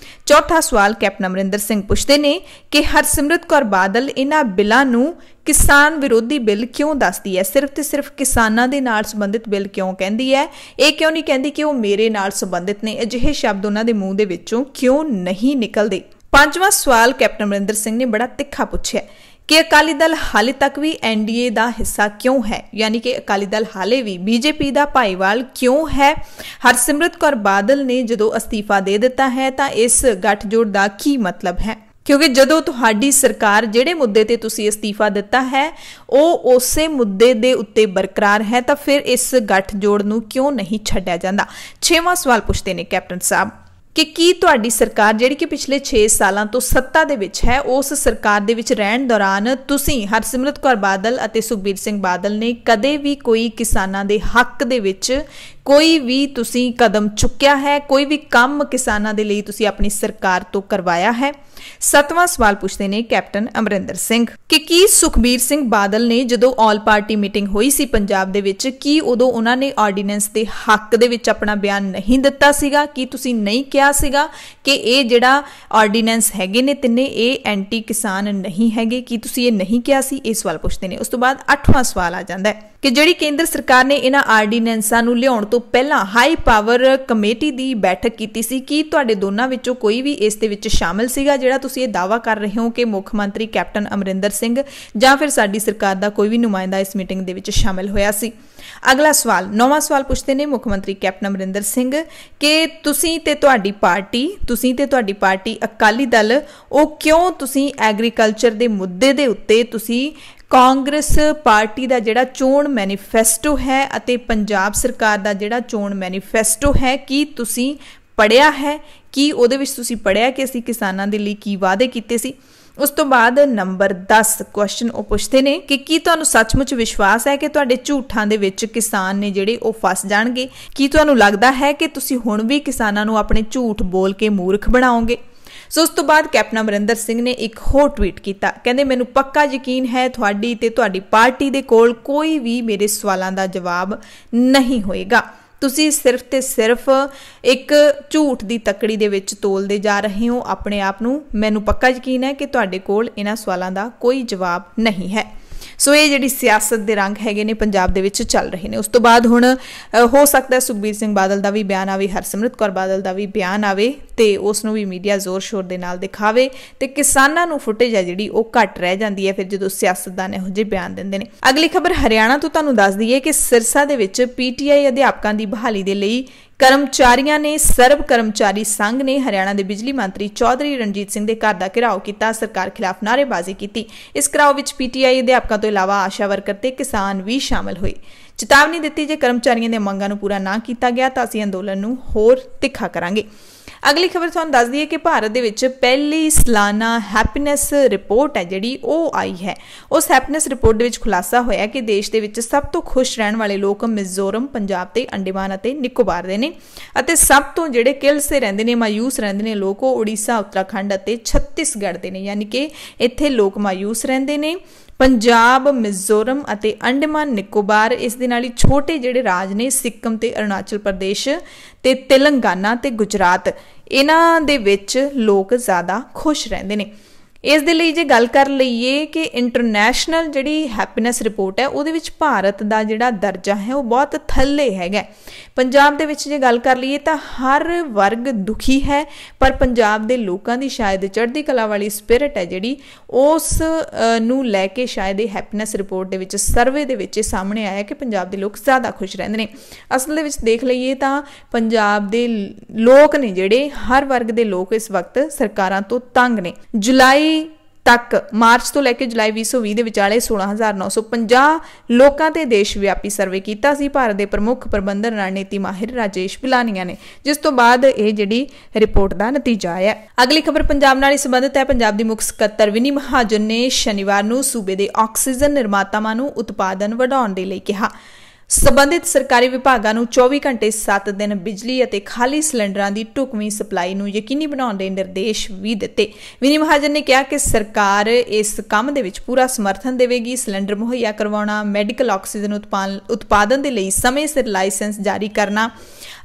ਚੌਥਾ ਸਵਾਲ ਕੈਪਟਨ ਅਮਰਿੰਦਰ ਸਿੰਘ ਪੁੱਛਦੇ ਨੇ ਕਿ ਹਰਸਿਮਰਤ ਕੌਰ ਬਾਦਲ ਇਹਨਾਂ ਬਿੱਲਾਂ ਨੂੰ ਕਿਸਾਨ ਵਿਰੋਧੀ ਬਿੱਲ ਕਿਉਂ ਦੱਸਦੀ ਹੈ? ਸਿਰਫ ਤੇ ਸਿਰਫ ਕਿਸਾਨਾਂ ਦੇ ਨਾਲ ਸੰਬੰਧਿਤ ਬਿੱਲ ਕਿਉਂ ਕਹਿੰਦੀ ਹੈ? ਇਹ ਕਿਉਂ ਨਹੀਂ ਕਹਿੰਦੀ ਕਿ ਉਹ ਮੇਰੇ ਨਾਲ ਸੰਬੰਧਿਤ ਨੇ? ਅਜਿਹੇ ਸ਼ਬਦ ਉਹਨਾਂ ਦੇ ਮੂੰਹ ਦੇ ਵਿੱਚੋਂ ਕਿਉਂ ਨਹੀਂ ਨਿਕਲਦੇ? ਪੰਜਵਾਂ ਸਵਾਲ ਕੈਪਟਨ ਅਮਰਿੰਦਰ ਸਿੰਘ ਨੇ ਬੜਾ ਤਿੱਖਾ ਪੁੱਛਿਆ ਕਿ ਅਕਾਲੀ ਦਲ ਹਾਲੇ ਤੱਕ ਵੀ ਐਨਡੀਏ ਦਾ ਹਿੱਸਾ ਕਿਉਂ ਹੈ, ਯਾਨੀ ਕਿ ਅਕਾਲੀ ਦਲ ਹਾਲੇ ਵੀ ਬੀਜੇਪੀ ਦਾ ਭਾਈਵਾਲ ਕਿਉਂ ਹੈ? ਹਰਸਿਮਰਤ ਕੌਰ ਬਾਦਲ ਨੇ ਜਦੋਂ ਅਸਤੀਫਾ ਦੇ ਦਿੱਤਾ ਹੈ ਤਾਂ ਇਸ ਗੱਠਜੋੜ ਦਾ ਕੀ ਮਤਲਬ ਹੈ? ਕਿਉਂਕਿ ਜਦੋਂ ਤੁਹਾਡੀ ਸਰਕਾਰ ਜਿਹੜੇ ਮੁੱਦੇ ਤੇ ਤੁਸੀਂ ਅਸਤੀਫਾ ਦਿੱਤਾ ਹੈ ਉਹ ਉਸੇ ਮੁੱਦੇ ਦੇ ਉੱਤੇ ਬਰਕਰਾਰ ਹੈ ਤਾਂ ਫਿਰ ਇਸ ਗੱਠਜੋੜ ਨੂੰ ਕਿਉਂ ਨਹੀਂ ਛੱਡਿਆ ਜਾਂਦਾ? ਛੇਵਾਂ ਸਵਾਲ ਪੁੱਛਦੇ ਨੇ ਕੈਪਟਨ ਸਾਹਿਬ ਕਿ ਕੀ ਤੁਹਾਡੀ ਸਰਕਾਰ ਜਿਹੜੀ ਕਿ ਪਿਛਲੇ 6 ਸਾਲਾਂ ਤੋਂ ਸੱਤਾ ਦੇ ਵਿੱਚ ਹੈ, ਉਸ ਸਰਕਾਰ ਦੇ ਵਿੱਚ ਰਹਿਣ ਦੌਰਾਨ ਤੁਸੀਂ ਹਰਸਿਮਰਤ ਕੌਰ ਬਾਦਲ ਅਤੇ ਸੁਖਬੀਰ ਸਿੰਘ ਬਾਦਲ ਨੇ ਕਦੇ ਵੀ ਕੋਈ ਕਿਸਾਨਾਂ ਦੇ ਹੱਕ ਦੇ ਵਿੱਚ ਕੋਈ ਵੀ ਤੁਸੀਂ ਕਦਮ ਚੁੱਕਿਆ ਹੈ? ਕੋਈ ਵੀ ਕੰਮ ਕਿਸਾਨਾਂ ਦੇ ਲਈ ਤੁਸੀਂ ਆਪਣੀ ਸਰਕਾਰ ਤੋਂ ਕਰਵਾਇਆ ਹੈ? ਸੱਤਵਾਂ ਸਵਾਲ ਪੁੱਛਦੇ ਨੇ ਕੈਪਟਨ ਅਮਰਿੰਦਰ ਸਿੰਘ ਕਿ ਕੀ ਸੁਖਬੀਰ ਸਿੰਘ ਬਾਦਲ ਨੇ ਜਦੋਂ ਆਲ ਪਾਰਟੀ ਮੀਟਿੰਗ ਹੋਈ ਸੀ ਪੰਜਾਬ ਦੇ ਵਿੱਚ, ਕੀ ਉਦੋਂ ਉਹਨਾਂ ਨੇ ਆਰਡੀਨੈਂਸ ਦੇ ਹੱਕ ਦੇ ਵਿੱਚ ਆਪਣਾ ਬਿਆਨ ਨਹੀਂ ਦਿੱਤਾ ਸੀਗਾ? ਕੀ ਤੁਸੀਂ ਨਹੀਂ ਕਿਹਾ ਸੀਗਾ ਕਿ ਇਹ ਜਿਹੜਾ ਆਰਡੀਨੈਂਸ ਹੈਗੇ ਨੇ ਤਿੰਨੇ ਇਹ ਐਂਟੀ ਕਿਸਾਨ ਨਹੀਂ ਹੈਗੇ? ਕੀ ਤੁਸੀਂ ਇਹ ਨਹੀਂ ਕਿਹਾ ਸੀ? ਇਹ ਸਵਾਲ ਪੁੱਛਦੇ ਨੇ। ਉਸ ਤੋਂ ਬਾਅਦ 8ਵਾਂ ਸਵਾਲ ਆ ਜਾਂਦਾ ਹੈ ਕਿ ਜਿਹੜੀ ਕੇਂਦਰ ਸਰਕਾਰ ਨੇ ਇਹਨਾਂ ਆਰਡੀਨੈਂਸਾਂ ਨੂੰ ਲਿਆਉਣ ਤੋਂ ਪਹਿਲਾਂ ਹਾਈ ਪਾਵਰ ਕਮੇਟੀ ਦੀ ਬੈਠਕ ਕੀਤੀ ਸੀ, ਕੀ ਤੁਹਾਡੇ ਦੋਨਾਂ ਵਿੱਚੋਂ ਕੋਈ ਵੀ ਇਸ ਦੇ ਵਿੱਚ ਸ਼ਾਮਿਲ ਸੀਗਾ ਜਿਹੜਾ ਤੁਸੀਂ ਇਹ ਦਾਅਵਾ ਕਰ ਰਹੇ ਹੋ ਕਿ ਮੁੱਖ ਮੰਤਰੀ ਕੈਪਟਨ ਅਮਰਿੰਦਰ ਸਿੰਘ ਜਾਂ ਫਿਰ ਸਾਡੀ ਸਰਕਾਰ ਦਾ ਕੋਈ ਵੀ ਨੁਮਾਇੰਦਾ ਇਸ ਮੀਟਿੰਗ ਦੇ ਵਿੱਚ ਸ਼ਾਮਿਲ ਹੋਇਆ ਸੀ? ਅਗਲਾ ਸਵਾਲ 9ਵਾਂ ਸਵਾਲ ਪੁੱਛਦੇ ਨੇ ਮੁੱਖ ਮੰਤਰੀ ਕੈਪਟਨ ਅਮਰਿੰਦਰ ਸਿੰਘ ਕਿ ਤੁਸੀਂ ਤੇ ਤੁਹਾਡੀ ਪਾਰਟੀ ਅਕਾਲੀ ਦਲ ਉਹ ਕਿਉਂ ਤੁਸੀਂ ਐਗਰੀਕਲਚਰ ਦੇ ਮੁੱਦੇ ਦੇ ਉੱਤੇ ਤੁਸੀਂ ਕਾਂਗਰਸ ਪਾਰਟੀ ਦਾ ਜਿਹੜਾ ਚੋਣ ਮੈਨੀਫੈਸਟੋ ਹੈ ਅਤੇ ਪੰਜਾਬ ਸਰਕਾਰ ਦਾ ਜਿਹੜਾ ਚੋਣ ਮੈਨੀਫੈਸਟੋ ਹੈ ਕੀ ਤੁਸੀਂ ਪੜ੍ਹਿਆ ਹੈ? ਕੀ ਉਹਦੇ ਵਿੱਚ ਤੁਸੀਂ ਪੜ੍ਹਿਆ ਕਿ ਅਸੀਂ ਕਿਸਾਨਾਂ ਦੇ ਲਈ ਕੀ ਵਾਅਦੇ ਕੀਤੇ ਸੀ? ਉਸ ਤੋਂ ਬਾਅਦ ਨੰਬਰ 10 ਕੁਐਸਚਨ ਉਹ ਪੁੱਛਦੇ ਨੇ ਕਿ ਕੀ ਤੁਹਾਨੂੰ ਸੱਚਮੁੱਚ ਵਿਸ਼ਵਾਸ ਹੈ ਕਿ ਤੁਹਾਡੇ ਝੂਠਾਂ ਦੇ ਵਿੱਚ ਕਿਸਾਨ ਨੇ ਜਿਹੜੇ ਉਹ ਫਸ ਜਾਣਗੇ? ਕੀ ਤੁਹਾਨੂੰ ਲੱਗਦਾ ਹੈ ਕਿ ਤੁਸੀਂ ਹੁਣ ਵੀ ਕਿਸਾਨਾਂ ਨੂੰ ਆਪਣੇ ਝੂਠ ਬੋਲ ਕੇ ਮੂਰਖ ਬਣਾਓਗੇ? ਸੋ ਉਸ ਤੋਂ ਬਾਅਦ ਕੈਪਟਨ ਅਮਰਿੰਦਰ ਸਿੰਘ ਨੇ ਇੱਕ ਹੋਰ ਟਵੀਟ ਕੀਤਾ, ਕਹਿੰਦੇ ਮੈਨੂੰ ਪੱਕਾ ਯਕੀਨ ਹੈ ਤੁਹਾਡੀ ਤੇ ਤੁਹਾਡੀ ਪਾਰਟੀ ਦੇ ਕੋਲ ਕੋਈ ਵੀ ਮੇਰੇ ਸਵਾਲਾਂ ਦਾ ਜਵਾਬ ਨਹੀਂ ਹੋਏਗਾ। ਤੁਸੀਂ ਸਿਰਫ ਤੇ ਸਿਰਫ ਇੱਕ ਝੂਠ ਦੀ ਤਕੜੀ ਦੇ ਵਿੱਚ ਤੋਲਦੇ ਜਾ ਰਹੇ ਹੋ ਆਪਣੇ ਆਪ ਨੂੰ। ਮੈਨੂੰ ਪੱਕਾ ਯਕੀਨ ਹੈ ਕਿ ਤੁਹਾਡੇ ਕੋਲ ਇਹਨਾਂ ਸਵਾਲਾਂ ਦਾ ਕੋਈ ਜਵਾਬ ਨਹੀਂ ਹੈ। ਸੋ ਇਹ ਜਿਹੜੀ ਸਿਆਸਤ ਦੇ ਰੰਗ ਹੈਗੇ ਨੇ ਪੰਜਾਬ ਦੇ ਵਿੱਚ ਚੱਲ ਰਹੇ ਨੇ। ਉਸ ਤੋਂ ਬਾਅਦ ਹੁਣ ਹੋ ਸਕਦਾ ਸੁਖਬੀਰ ਸਿੰਘ ਬਾਦਲ ਦਾ ਵੀ ਬਿਆਨ ਆਵੇ, ਹਰਸਿਮਰਤ ਕੌਰ ਬਾਦਲ ਦਾ ਵੀ ਬਿਆਨ ਆਵੇ ਤੇ ਉਸ ਨੂੰ ਵੀ ਮੀਡੀਆ ਜ਼ੋਰ ਸ਼ੋਰ ਦੇ ਨਾਲ ਦਿਖਾਵੇ ਤੇ ਕਿਸਾਨਾਂ ਨੂੰ ਫੁਟੇਜ ਹੈ ਜਿਹੜੀ ਉਹ ਘੱਟ ਰਹਿ ਜਾਂਦੀ ਹੈ ਫਿਰ ਜਦੋਂ ਸਿਆਸਤਦਾਨ ਇਹੋ ਜਿਹੇ ਬਿਆਨ ਦਿੰਦੇ ਨੇ। ਅਗਲੀ ਖਬਰ ਹਰਿਆਣਾ ਤੋਂ ਤੁਹਾਨੂੰ ਦੱਸ ਦਈਏ ਕਿ ਸਿਰਸਾ ਦੇ ਵਿੱਚ ਪੀਟੀਆਈ ਅਧਿਆਪਕਾਂ ਦੀ ਬਹਾਲੀ ਦੇ ਲਈ ਕਰਮਚਾਰੀਆਂ ਨੇ ਸਰਬ ਕਰਮਚਾਰੀ ਸੰਘ ਨੇ ਹਰਿਆਣਾ ਦੇ ਬਿਜਲੀ ਮੰਤਰੀ ਚੌਧਰੀ ਰਣਜੀਤ ਸਿੰਘ ਦੇ ਘਰ ਦਾ ਘਿਰਾਓ ਕੀਤਾ, ਸਰਕਾਰ ਖਿਲਾਫ ਨਾਅਰੇਬਾਜ਼ੀ ਕੀਤੀ। ਇਸ ਘਿਰਾਓ ਵਿੱਚ ਪੀਟੀਆਈ ਅਧਿਆਪਕਾਂ ਤੋਂ ਇਲਾਵਾ ਆਸ਼ਾ ਵਰਕਰ ਤੇ ਕਿਸਾਨ ਵੀ ਸ਼ਾਮਲ ਹੋਏ। ਚੇਤਾਵਨੀ ਦਿੱਤੀ ਜੇ ਕਰਮਚਾਰੀਆਂ ਦੀਆਂ ਮੰਗਾਂ ਨੂੰ ਪੂਰਾ ਨਾ ਕੀਤਾ ਗਿਆ ਤਾਂ ਅਸੀਂ ਅੰਦੋਲਨ ਨੂੰ ਹੋਰ ਤਿੱਖਾ ਕਰਾਂਗੇ। ਅਗਲੀ ਖਬਰ ਤੁਹਾਨੂੰ ਦੱਸ ਦਈਏ ਕਿ ਭਾਰਤ ਦੇ ਵਿੱਚ ਪਹਿਲੀ ਸਾਲਾਨਾ ਹੈਪੀਨੈਸ ਰਿਪੋਰਟ ਹੈ ਜਿਹੜੀ ਉਹ ਆਈ ਹੈ। ਉਸ ਹੈਪੀਨੈਸ ਰਿਪੋਰਟ ਦੇ ਵਿੱਚ ਖੁਲਾਸਾ ਹੋਇਆ ਕਿ ਦੇਸ਼ ਦੇ ਵਿੱਚ ਸਭ ਤੋਂ ਖੁਸ਼ ਰਹਿਣ ਵਾਲੇ ਲੋਕ ਮਿਜ਼ੋਰਮ, ਪੰਜਾਬ ਤੇ ਅੰਡੇਮਾਨ ਅਤੇ ਨਿਕੋਬਾਰ ਦੇ ਨੇ ਅਤੇ ਸਭ ਤੋਂ ਜਿਹੜੇ ਕਿਲਸੇ ਰਹਿੰਦੇ ਨੇ, ਮਾਯੂਸ ਰਹਿੰਦੇ ਨੇ ਲੋਕ ਉਹ ਉੜੀਸਾ, ਉੱਤਰਾਖੰਡ ਅਤੇ ਛੱਤੀਸਗੜ੍ਹ ਦੇ ਨੇ, ਯਾਨੀ ਕਿ ਇੱਥੇ ਲੋਕ ਮਾਯੂਸ ਰਹਿੰਦੇ ਨੇ। ਪੰਜਾਬ, ਮਿਜ਼ੋਰਮ ਅਤੇ ਅੰਡੇਮਾਨ ਨਿਕੋਬਾਰ ਇਸ ਦੇ ਨਾਲ ਹੀ ਛੋਟੇ ਜਿਹੜੇ ਰਾਜ ਨੇ ਸਿੱਕਮ ਤੇ ਅਰੁਣਾਚਲ ਪ੍ਰਦੇਸ਼ ਤੇ ਤੇਲੰਗਾਨਾ ਤੇ ਗੁਜਰਾਤ, ਇਹਨਾਂ ਦੇ ਵਿੱਚ ਲੋਕ ਜ਼ਿਆਦਾ ਖੁਸ਼ ਰਹਿੰਦੇ ਨੇ। इस दे लई जे गल कर लईए कि इंटरनैशनल जिहड़ी हैप्पीनैस रिपोर्ट है उहदे विच भारत दा जिहड़ा दर्जा है वो बहुत थल्ले हैगा। पंजाब दे विच जे गल कर लईए तां हर वर्ग दुखी है, पर पंजाब दे लोकां दी शायद चढ़दी कला वाली स्पिरिट है जिहड़ी उस नूं लैके शायद ये हैप्पीनैस रिपोर्ट दे विच सर्वे दे विच सामने आया कि पंजाब दे लोक ज़्यादा खुश रहिंदे ने। असल दे विच देख लईए तां पंजाब दे लोक ने जिहड़े हर वर्ग दे लोक इस वक्त सरकारां तो तंग ने। जुलाई तक मार्च तो लैके जुलाई 2020 ਦੇ ਵਿਚਾਲੇ 16,950 ਲੋਕਾਂ ਤੇ ਦੇਸ਼ ਵਿਆਪੀ ਸਰਵੇ ਕੀਤਾ ਸੀ ਭਾਰਤ ਦੇ ਪ੍ਰਮੁੱਖ ਪ੍ਰਬੰਧਨ ਰਣਨੀਤੀ ਮਾਹਿਰ ਰਾਜੇਸ਼ ਬਿਲਾਨੀਆ ਨੇ, ਜਿਸ ਤੋਂ ਬਾਅਦ ਇਹ ਜਿਹੜੀ ਰਿਪੋਰਟ ਦਾ ਨਤੀਜਾ ਆਇਆ। ਅਗਲੀ ਖਬਰ ਪੰਜਾਬ ਨਾਲ ਸੰਬੰਧਿਤ ਹੈ। ਪੰਜਾਬ ਦੀ ਮੁੱਖ ਸਕੱਤਰ ਵਿਨੀ ਮਹਾਜਨ ਨੇ ਸ਼ਨੀਵਾਰ ਨੂੰ ਸੂਬੇ ਦੇ ਆਕਸੀਜਨ ਨਿਰਮਾਤਾਵਾਂ ਨੂੰ ਉਤਪਾਦਨ ਵਧਾਉਣ ਦੇ ਲਈ ਕਿਹਾ। संबंधित सरकारी विभागां नूं 24 घंटे 7 दिन बिजली ਅਤੇ खाली सिलेंडरां दी ਢੁਕਵੀਂ सप्लाई नूं यकीनी बनाउण ਦੇ निर्देश भी दिते। विनी महाजन ने कहा कि सरकार इस काम दे विच पूरा समर्थन देवेगी। सिलेंडर मुहैया करवाउणा, मैडिकल ऑक्सीजन उत्पादन दे लई समय सिर लाइसेंस जारी करना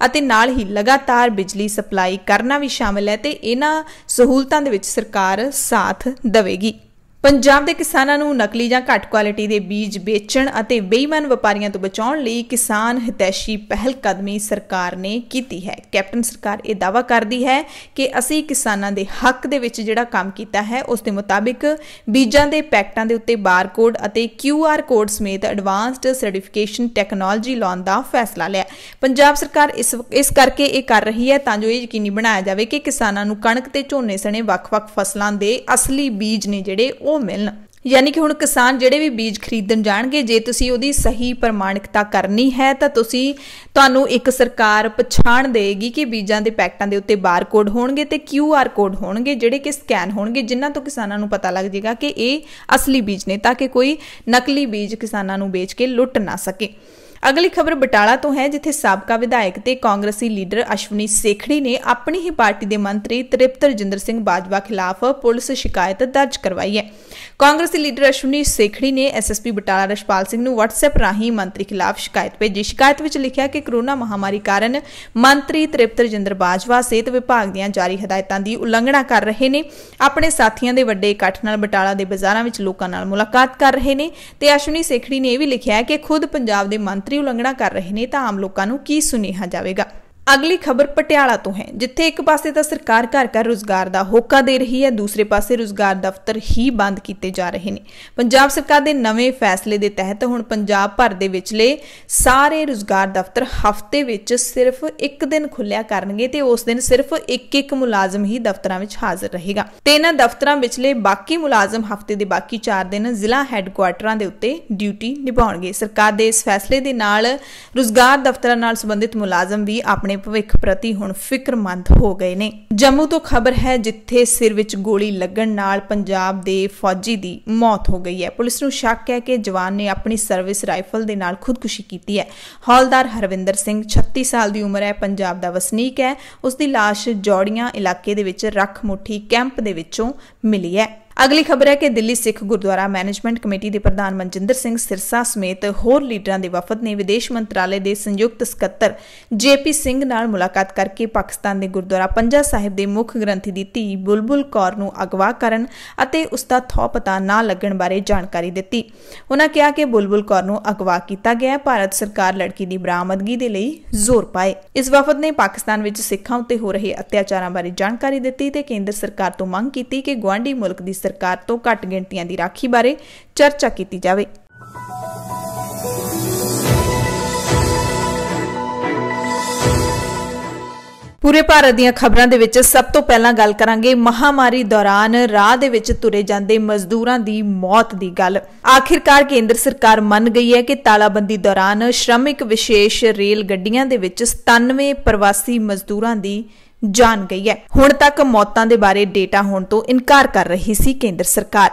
ਅਤੇ ਨਾਲ ਹੀ ਲਗਾਤਾਰ ਬਿਜਲੀ ਸਪਲਾਈ ਕਰਨਾ ਵੀ ਸ਼ਾਮਿਲ ਹੈ ਤੇ ਇਹਨਾਂ ਸਹੂਲਤਾਂ ਦੇ ਵਿੱਚ ਸਰਕਾਰ ਸਾਥ ਦੇਵੇਗੀ। पंजाब के किसानों को नकली या घट क्वालिटी के बीज बेचण और बेईमान व्यापारियों तो बचाने लिए किसान हितैषी पहल कदमी सरकार ने की है। कैप्टन सरकार ये दावा करती है कि असी किसानों के हक दे विच जिहड़ा काम किया है उस दे मुताबिक बीजां के पैकटां दे उत्ते बारकोड और QR कोड समेत एडवांस्ड सर्टिफिकेशन टैक्नोलॉजी लाने का फैसला लिया। पंजाब सरकार इस करके ये कर रही है तां जो ये यकीनी बनाया जाए कि किसानों को कणक ते झोने सने वख-वख फसलों के असली बीज ने जिहड़े मिलन। यानी कि हुण किसान जिहड़े भी बीज खरीदण जाणगे, जे तुसीं उहदी सही प्रमाणिकता करनी है तां तुहानूं एक सरकार पछाण देगी कि बीजां दे पैकटां दे उत्ते बारकोड होणगे ते QR कोड होणगे जिहड़े कि स्कैन होणगे, जिन्हां तो किसानां नूं पता लग जाएगा कि इह असली बीज ने, ताकि कोई नकली बीज किसानां नूं बेच के लुੱਟ ना सके। अगली खबर बटाला तो है, जिथे साबका विधायक ते कांग्रेसी लीडर अश्वनी सेखड़ी ने अपनी ही पार्टी के मंत्री तृप्त रजिंदर सिंह बाजवा खिलाफ पुलिस शिकायत दर्ज करवाई है। कांग्रेसी लीडर अश्वनी सेखड़ी ने SSP बटाला रछपाल सिंह नूं WhatsApp राही मंत्री खिलाफ शिकायत भेजी। शिकायत विच लिखिया कि कोरोना महामारी कारण मंत्री तृप्त रजिंदर बाजवा सेहत विभाग दीआं जारी हदायतां दी उलंघना कर रहे ने, अपने साथियों के वड्डे इकट्ठ नाल बटाला दे बाज़ारां विच लोकां नाल मुलाकात कर रहे ने ते अश्वनी सेखड़ी ने यह भी लिखिया है कि खुद पंजाब के मंत्री उलंघना कर रहे हैं तो आम लोगों को की सुनेहा जाएगा। अगली खबर पटियाला तो है, जिथे एक पासे तो सरकार घर घर रोजगार का होका दे रही है, दूसरे पासे रोजगार दफ्तर ही बंद किए जा रहे हैं। पंजाब सरकार के नवे फैसले के तहत हुण पंजाब भर दे विचले सारे रोजगार दफ्तर हफ्ते विच सिर्फ एक दिन खुलिया करनगे ते उस दिन सिर्फ एक मुलाजम ही दफ्तरां विच हाजिर रहेगा ते इन्हां दफ्तरां विचले बाकी मुलाजम हफ्ते के बाकी 4 दिन जिला हैडकुआटरां दे उत्ते ड्यूटी निभाउणगे। सरकार के इस फैसले के नाल रोजगार दफ्तरां नाल संबंधित मुलाजम भी अपने भविख प्रति हुण फिक्रमंद हो गए ने। जम्मू तो खबर है, जिथे सिर विच गोली लगन नाल पंजाब दे फौजी दी मौत हो गई है। पुलिस नूं शक है कि जवान ने अपनी सर्विस राइफल दे नाल खुदकुशी की है। हौलदार हरविंदर सिंह 36 साल की उम्र है, पंजाब दा वसनीक है। उसकी लाश जौड़ियां इलाके दे विच रख मुठी कैंप दे विचों मिली है। अगली खबर है कि दिल्ली सिख गुरुद्वारा मैनेजमेंट कमेटी के प्रधान मनजिंदर सिंह सिरसा समेत होर लीडरां दे वफद ने विदेश मंत्रालय के संयुक्त सकत्तर JP सिंह नाल मुलाकात करके पाकिस्तान के गुरुद्वारा पंजा साहिब के मुख ग्रंथी की धी बुलबुल कौर नूं अगवा करन अते उसका थौ पता ना लगन बारे जानकारी दी। उन्होंने कहा कि बुलबुल कौर नूं अगवा किया गया, भारत सरकार लड़की की बरामदगी के लिए जोर पाए। इस वफद ने पाकिस्तान विच सिखां उत्ते हो रहे अत्याचारां बारे जानकारी दी ते केंद्र सरकार तो मंग की कि गुआंढी मुल्क की सरकार तो घट गिणतियां दी राखी बारे चर्चा की जाए। पूरे भारत दीआं खबरां दे विच सब तो पहलां गल करांगे महामारी दौरान राह दे विच तुरे जांदे मजदूरां दी मौत दी गल। आखिरकार केंद्र सरकार मन गई है कि तालाबंदी दौरान श्रमिक विशेष रेल गड्डियां दे विच 97 प्रवासी मजदूरां दी जान गई है। हुण तक मौतां दे बारे डेटा होण तो इनकार कर रही सी केंद्र सरकार।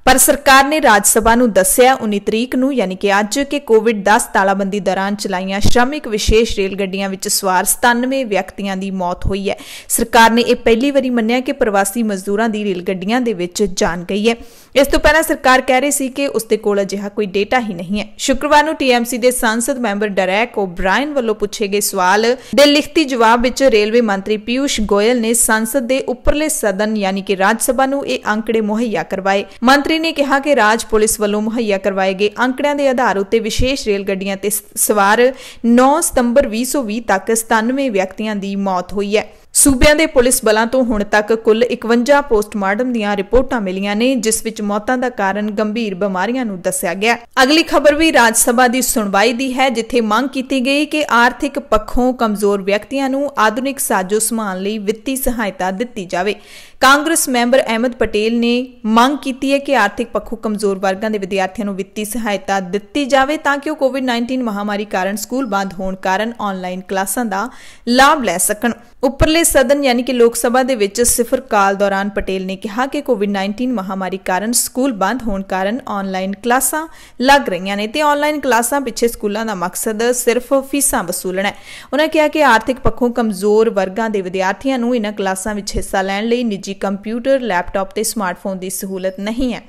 पर सरकार ने राज सभा नूं दस्सिया 19 तरीक नूं यानी कि अज कि कोविड-10 तालाबंदी दौरान चलाईयां श्रमिक विशेष रेल गड्डियां विच सवार 97 व्यक्तियों की मौत हुई है। सरकार ने यह पहली बारी मन्निया कि प्रवासी मजदूरों की रेल गड्डियां दे विच जान गई है। इस तो पहला सरकार कह रही सी कि उसके कोल अजिहा कोई डेटा ही नहीं है। शुक्रवार नूं टीएमसी के सांसद मैंबर डेरेक ओब्रायन वालों पूछे गए सवाल दे लिखती जवाब विच रेलवे मंत्री पीयूष गोयल ने संसद के उपरले सदन यानी कि राज सभा नूं यह आंकड़े मुहैया करवाए। मंत्री ने कहा कि राज पुलिस वालों मुहैया करवाए गए आंकड़ियां के आधार उत्ते विशेष रेल गड्डियां ते सवार 9 सितंबर 2020 तक 97 व्यक्तियों की मौत हुई है। सूबिਆਂ ਦੇ पुलिस बलों तो हुण तक कुल 51 पोस्टमार्टम ਦੀਆਂ रिपोर्टां मिलियां ने जिस विच मौतां दा कारण गंभीर बीमारियां नूं दस्सिया गया। अगली खबर भी राज सभा की सुनवाई दी है जिथे मंग की गई कि आर्थिक पक्षों कमजोर व्यक्तियों नूं आधुनिक साजो समान लई वित्ती सहायता दित्ती जावे। कांग्रेस मैंबर अहमद पटेल ने मंग की है कि आर्थिक पक्षों कमजोर वर्गां दे विद्यार्थियों नूं वित्ती सहायता दित्ती जावे तां कि कोविड-19 महामारी कारण स्कूल बंद होने कारण ऑनलाइन क्लासां दा लाभ लै सकण। उपरले सदन यानी कि लोक सभा दे विच सिफर काल दौरान पटेल ने कहा कि कोविड-19 महामारी कारण स्कूल बंद होने कारण ऑनलाइन क्लासां लग रही ने ते ऑनलाइन क्लासां पिछे स्कूलों का मकसद सिर्फ फीसां वसूलना है। उन्होंने कहा कि आर्थिक पक्षों कमजोर वर्गां दे विद्यार्थियों नूं इन्हां क्लासां विच हिस्सा लैण लई निजी कंप्यूटर लैपटॉप ते स्मार्टफोन की सहूलत नहीं है।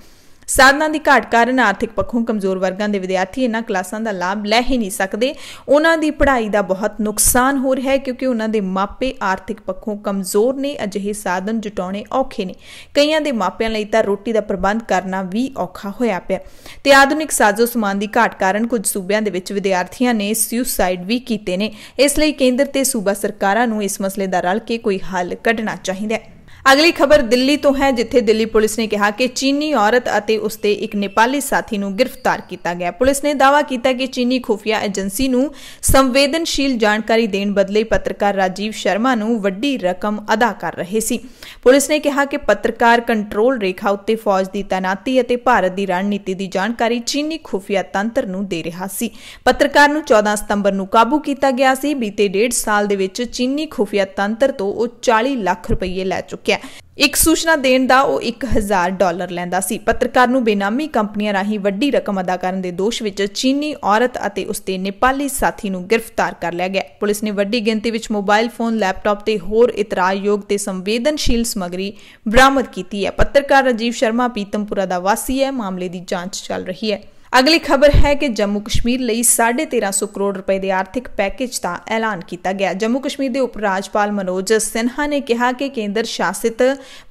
साधना की घाट कारण आर्थिक पक्षों कमजोर वर्गां दे विद्यार्थी इन्हां क्लासां दा लाभ लै ही नहीं सकते। उन्हां दी पढ़ाई दा बहुत नुकसान हो रहा है क्योंकि उन्हां दे मापे आर्थिक पक्षों कमजोर ने। अजिहे साधन जुटाउणे औखे ने। कईयां दे मापिਆਂ ਲਈ ਤਾਂ रोटी का प्रबंध करना भी औखा होया पिया ते आधुनिक साजो समान की घाट कारण कुछ सूबिਆਂ ਦੇ ਵਿੱਚ विद्यार्थियों ने सुसाइड भी कीते ने। इस लई केंद्र ते सूबा सरकारां नूं इस मसले दा रल के कोई हल कढना चाहीदा है। अगली खबर दिल्ली तो है जिथे दिल्ली पुलिस ने कहा कि चीनी औरत और उसके एक नेपाली साथी नूं गिरफ्तार किया गया। पुलिस ने दावा किया कि चीनी खुफिया एजेंसी नूं संवेदनशील जानकारी देने बदले पत्रकार राजीव शर्मा नूं वड्डी रकम अदा कर रहे सी। पुलिस ने कहा कि पत्रकार कंट्रोल रेखा उत्ते फौज की तैनाती और भारत की रणनीति की जानकारी चीनी खुफिया तंत्र नूं दे रहा सी। पत्रकार नूं 14 सितंबर नूं काबू किया गया सी। बीते 1.5 साल दे विच चीनी खुफिया तंत्र तो 40 लाख रुपये लै चुक्या। एक सूचना देण दा वो $1000 लैंदा सी। पत्रकार नूं बेनामी कंपनियां राही वड्डी रकम अदा करन दे दोष विच चीनी औरत अते उसके नेपाली साथी नूं गिरफ्तार कर लिया गया। पुलिस ने वड्डी गिनती विच मोबाइल फोन लैपटॉप ते होर इतरायोग ते संवेदनशील समग्री बरामद की है। पत्रकार राजीव शर्मा पीतमपुरा दा वासी है। मामले की जांच चल रही है। अगली खबर है कि जम्मू कश्मीर ਲਈ 1350 करोड़ रुपए के आर्थिक पैकेज का ऐलान किया गया। जम्मू कश्मीर के उप राज्यपाल मनोज सिन्हा ने कहा कि केंद्र शासित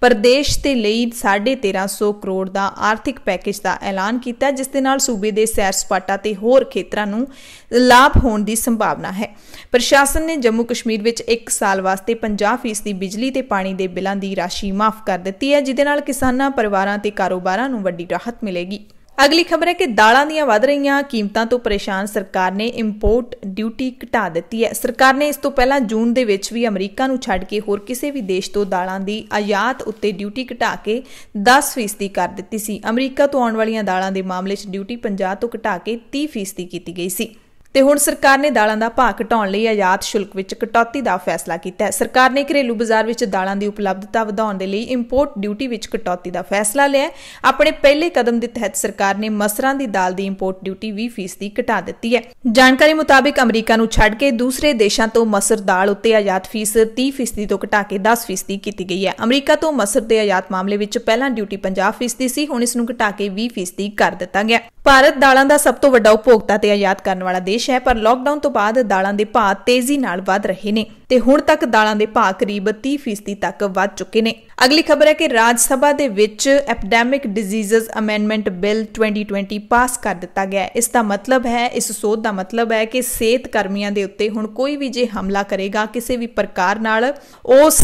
प्रदेश के लिए 1350 करोड़ का आर्थिक पैकेज का ऐलान किया जिस दे नाल सूबे के सैर सपाटा ते होर खेतरां नूं लाभ होने की संभावना है। प्रशासन ने जम्मू कश्मीर विच 1 साल वास्ते 50% बिजली ते पानी के बिलों की राशि माफ कर दी है जिहदे नाल किसानां परिवारां ते कारोबारां नूं वड्डी राहत मिलेगी। अगली खबर है कि दालां दीयां वध रहीआं कीमतां तो परेशान सरकार ने इंपोर्ट ड्यूटी घटा दी है। सरकार ने इस तो पहला जून दे विच भी अमरीका नूं छड्ड के होर किसी भी देश तो दालां दी आयात उत्ते ड्यूटी घटा के 10% कर दित्ती सी। अमरीका तो आउण वालीआं दालां दे मामले 'च ड्यूटी 50 तो घटा के 30% की गई सी। ਤੇ ਹੁਣ ਸਰਕਾਰ ਨੇ ਦਾਲਾਂ ਦਾ ਭਾਅ ਘਟਾਉਣ ਲਈ ਆਯਾਤ ਸ਼ੁਲਕ ਵਿੱਚ ਕਟੌਤੀ ਦਾ ਫੈਸਲਾ ਕੀਤਾ ਹੈ। ਸਰਕਾਰ ਨੇ ਘਰੇਲੂ ਬਾਜ਼ਾਰ ਵਿੱਚ ਦਾਲਾਂ ਦੀ ਉਪਲਬਧਤਾ ਵਧਾਉਣ ਦੇ ਲਈ ਇੰਪੋਰਟ ਡਿਊਟੀ ਵਿੱਚ ਕਟੌਤੀ ਦਾ ਫੈਸਲਾ ਲਿਆ ਹੈ। ਆਪਣੇ ਪਹਿਲੇ ਕਦਮ ਦੇ ਤਹਿਤ ਸਰਕਾਰ ਨੇ ਮਸਰਾਂ ਦੀ ਦਾਲ ਦੀ ਇੰਪੋਰਟ ਡਿਊਟੀ 20% ਘਟਾ ਦਿੱਤੀ ਹੈ। ਜਾਣਕਾਰੀ ਮੁਤਾਬਿਕ ਅਮਰੀਕਾ ਨੂੰ ਛੱਡ ਕੇ ਦੂਸਰੇ ਦੇਸ਼ਾਂ ਤੋਂ ਮਸਰ ਦਾਲ ਉੱਤੇ ਆਯਾਤ ਫੀਸ 30% ਤੋਂ ਘਟਾ ਕੇ 10% ਕੀਤੀ ਗਈ ਹੈ। ਅਮਰੀਕਾ ਤੋਂ ਮਸਰ ਦੇ ਆਯਾਤ ਮਾਮਲੇ ਵਿੱਚ ਪਹਿਲਾਂ ਡਿਊਟੀ 50% ਸੀ, ਹੁਣ ਇਸ ਨੂੰ ਘਟਾ ਕੇ 20% ਕਰ ਦਿੱਤਾ ਗਿਆ। ਭਾਰਤ ਦਾਲਾਂ ਦਾ ਸਭ ਤੋਂ ਵੱਡਾ ਉਪਭੋਗਤਾ ਤੇ ਆਯਾਤ ਕਰਨ ਵਾਲਾ ਦੇਸ਼ ਹੈ, ਪਰ लॉकडाउन तो बाद दालां दे भाव तेजी नाल वध रहे ने ते हुण तक दालां दे भाव करीब 30% तक वध चुके ने। अगली खबर है कि राज सभा दे विच एपिडेमिक डिजीज़ अमेंडमेंट बिल 2020 पास कर दिता गया है। इसका मतलब है, इस सोध का मतलब है कि सेहत कर्मियों के उत्ते हुण कोई भी जे हमला करेगा किसी भी प्रकार नाल उस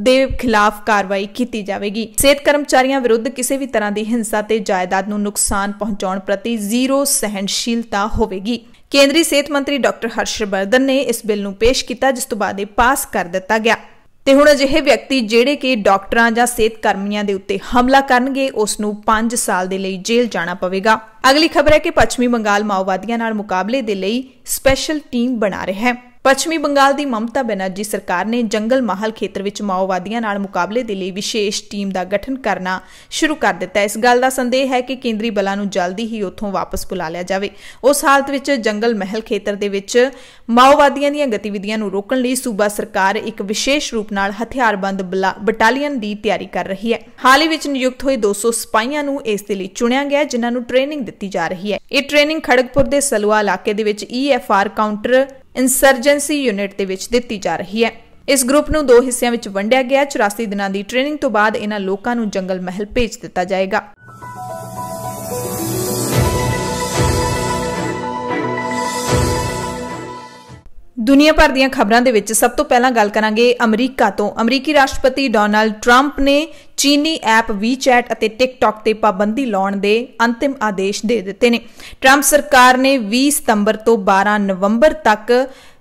दे खिलाफ कार्रवाई की जाएगी। सेहत कर्मचारियों विरुद्ध किसी भी तरह की हिंसा ते जायदाद नूं नुकसान पहुंचाउण प्रति जीरो सहनशीलता होवेगी। केंद्रीय सेहत मंत्री डॉक्टर हर्षवर्धन ने इस बिल नूं पेश किया जिस तो बाद पास कर दिता गया। ਤੇ ਹੁਣ ਅਜਿਹੇ ਵਿਅਕਤੀ ਜਿਹੜੇ ਕਿ ਡਾਕਟਰਾਂ ਜਾਂ ਸਿਹਤ ਕਰਮੀਆਂ ਦੇ ਉੱਤੇ ਹਮਲਾ ਕਰਨਗੇ ਉਸ ਨੂੰ 5 ਸਾਲ ਦੇ ਲਈ ਜੇਲ੍ਹ ਜਾਣਾ ਪਵੇਗਾ। ਅਗਲੀ ਖਬਰ ਹੈ ਕਿ ਪੱਛਮੀ ਬੰਗਾਲ ਮਾਓਵਾਦੀਆਂ ਨਾਲ ਮੁਕਾਬਲੇ ਦੇ ਲਈ ਸਪੈਸ਼ਲ ਟੀਮ ਬਣਾ ਰਿਹਾ ਹੈ। ਪੱਛਮੀ ਬੰਗਾਲ ਦੀ ਮਮਤਾ ਬੈਨਰਜੀ ਸਰਕਾਰ ਨੇ ਜੰਗਲ ਮਹਲ ਖੇਤਰ ਵਿੱਚ ਮਾਓਵਾਦੀਆਂ ਨਾਲ ਮੁਕਾਬਲੇ ਦੇ ਲਈ ਵਿਸ਼ੇਸ਼ ਟੀਮ ਦਾ ਗਠਨ ਕਰਨਾ ਸ਼ੁਰੂ ਕਰ ਦਿੱਤਾ ਹੈ। ਇਸ ਗੱਲ ਦਾ ਸੰਦੇਹ ਹੈ ਕਿ ਕੇਂਦਰੀ ਬਲਾਂ ਨੂੰ ਜਲਦੀ ਹੀ ਉੱਥੋਂ ਵਾਪਸ ਬੁਲਾ ਲਿਆ ਜਾਵੇ। ਉਸ ਹਾਲਤ ਵਿੱਚ ਜੰਗਲ ਮਹਲ ਖੇਤਰ ਦੇ ਵਿੱਚ ਮਾਓਵਾਦੀਆਂ ਦੀਆਂ ਗਤੀਵਿਧੀਆਂ ਨੂੰ ਰੋਕਣ ਲਈ ਸੂਬਾ ਸਰਕਾਰ ਇੱਕ ਵਿਸ਼ੇਸ਼ ਰੂਪ ਨਾਲ ਹਥਿਆਰਬੰਦ ਬਟਾਲੀਅਨ ਦੀ ਤਿਆਰੀ ਕਰ ਰਹੀ ਹੈ। ਹਾਲ ਹੀ ਵਿੱਚ ਨਿਯੁਕਤ ਹੋਏ 200 ਸਿਪਾਹੀਆਂ ਨੂੰ ਇਸ ਦੇ ਲਈ ਚੁਣਿਆ ਗਿਆ, ਜਿਨ੍ਹਾਂ ਨੂੰ ਟ੍ਰੇਨਿੰਗ ਦਿੱਤੀ ਜਾ ਰਹੀ ਹੈ। ਇਹ ਟ੍ਰੇਨਿੰਗ ਖੜਗਪੁਰ ਦੇ ਸਲੂਆ ਇਲਾਕੇ ਦੇ ਵਿੱਚ EFR ਕਾਊਂਟਰ ਇੰਸਰਜੈਂਸੀ ਯੂਨਿਟ ਦੇ ਵਿੱਚ ਦਿੱਤੀ ਜਾ ਰਹੀ ਹੈ। ਇਸ ਗਰੁੱਪ ਨੂੰ 2 ਹਿੱਸਿਆਂ ਵਿੱਚ ਵੰਡਿਆ ਗਿਆ। 84 ਦਿਨਾਂ ਦੀ ਟ੍ਰੇਨਿੰਗ ਤੋਂ ਬਾਅਦ ਇਹਨਾਂ ਲੋਕਾਂ ਨੂੰ ਜੰਗਲ ਮਹਲ ਭੇਜ ਦਿੱਤਾ ਜਾਏਗਾ। ਦੁਨੀਆ ਭਰ ਦੀਆਂ ਖਬਰਾਂ ਦੇ ਵਿੱਚ ਸਭ ਤੋਂ ਪਹਿਲਾਂ ਗੱਲ ਕਰਾਂਗੇ ਅਮਰੀਕਾ ਤੋਂ। ਅਮਰੀਕੀ ਰਾਸ਼ਟਰਪਤੀ ਡੋਨਾਲਡ ਟਰੰਪ ਨੇ ਚੀਨੀ ਐਪ WeChat ਅਤੇ TikTok ਤੇ ਪਾਬੰਦੀ ਲਾਉਣ ਦੇ ਅੰਤਿਮ ਆਦੇਸ਼ ਦੇ ਦਿੱਤੇ ਨੇ। ਟਰੰਪ ਸਰਕਾਰ ਨੇ 20 ਸਤੰਬਰ ਤੋਂ 12 ਨਵੰਬਰ ਤੱਕ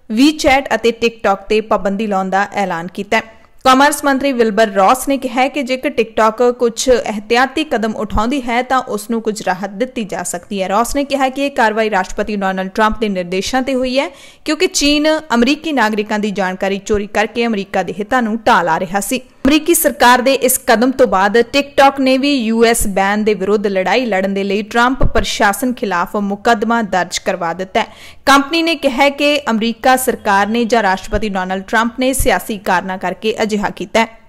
WeChat ਅਤੇ TikTok ਤੇ ਪਾਬੰਦੀ ਲਾਉਣ ਦਾ ਐਲਾਨ ਕੀਤਾ ਹੈ। ਕਾਮਰਸ ਮੰਤਰੀ ਵਿਲਬਰ ਰੌਸ ਨੇ ਕਿਹਾ ਕਿ ਜੇਕਰ ਟਿਕਟੌਕ ਕੁਝ ਇਹਤਿਆਤੀ ਕਦਮ ਉਠਾਉਂਦੀ ਹੈ ਤਾਂ ਉਸ ਨੂੰ ਕੁਝ ਰਾਹਤ ਦਿੱਤੀ ਜਾ ਸਕਦੀ ਹੈ। ਰੌਸ ਨੇ ਕਿਹਾ ਕਿ ਇਹ ਕਾਰਵਾਈ ਰਾਸ਼ਟਰਪਤੀ ਡੋਨਾਲਡ ਟਰੰਪ ਦੇ ਨਿਰਦੇਸ਼ਾਂ ਤੇ ਹੋਈ ਹੈ, ਕਿਉਂਕਿ ਚੀਨ ਅਮਰੀਕੀ ਨਾਗਰਿਕਾਂ ਦੀ ਜਾਣਕਾਰੀ ਚੋਰੀ ਕਰਕੇ ਅਮਰੀਕਾ ਦੇ ਹਿੱਤਾਂ ਨੂੰ ਢਾਹ ਲਾ ਰਿਹਾ ਸੀ। ਅਮਰੀਕੀ ਸਰਕਾਰ ਦੇ ਇਸ ਕਦਮ ਤੋਂ ਬਾਅਦ ਟਿਕਟੌਕ ਨੇ ਵੀ US ਬੈਨ ਦੇ ਵਿਰੁੱਧ ਲੜਾਈ ਲੜਨ ਦੇ ਲਈ ਟਰੰਪ ਪ੍ਰਸ਼ਾਸਨ ਖਿਲਾਫ ਮੁਕੱਦਮਾ ਦਰਜ ਕਰਵਾ ਦਿੱਤਾ ਹੈ। ਕੰਪਨੀ ਨੇ ਕਿਹਾ ਕਿ ਅਮਰੀਕਾ ਸਰਕਾਰ ਨੇ ਜਾਂ ਰਾਸ਼ਟਰਪਤੀ ਡੋਨਾਲਡ ਟਰੰਪ ਨੇ ਸਿਆਸੀ ਕਾਰਨਾਂ ਕਰਕੇ ਅਜਿਹਾ ਕੀਤਾ ਹੈ।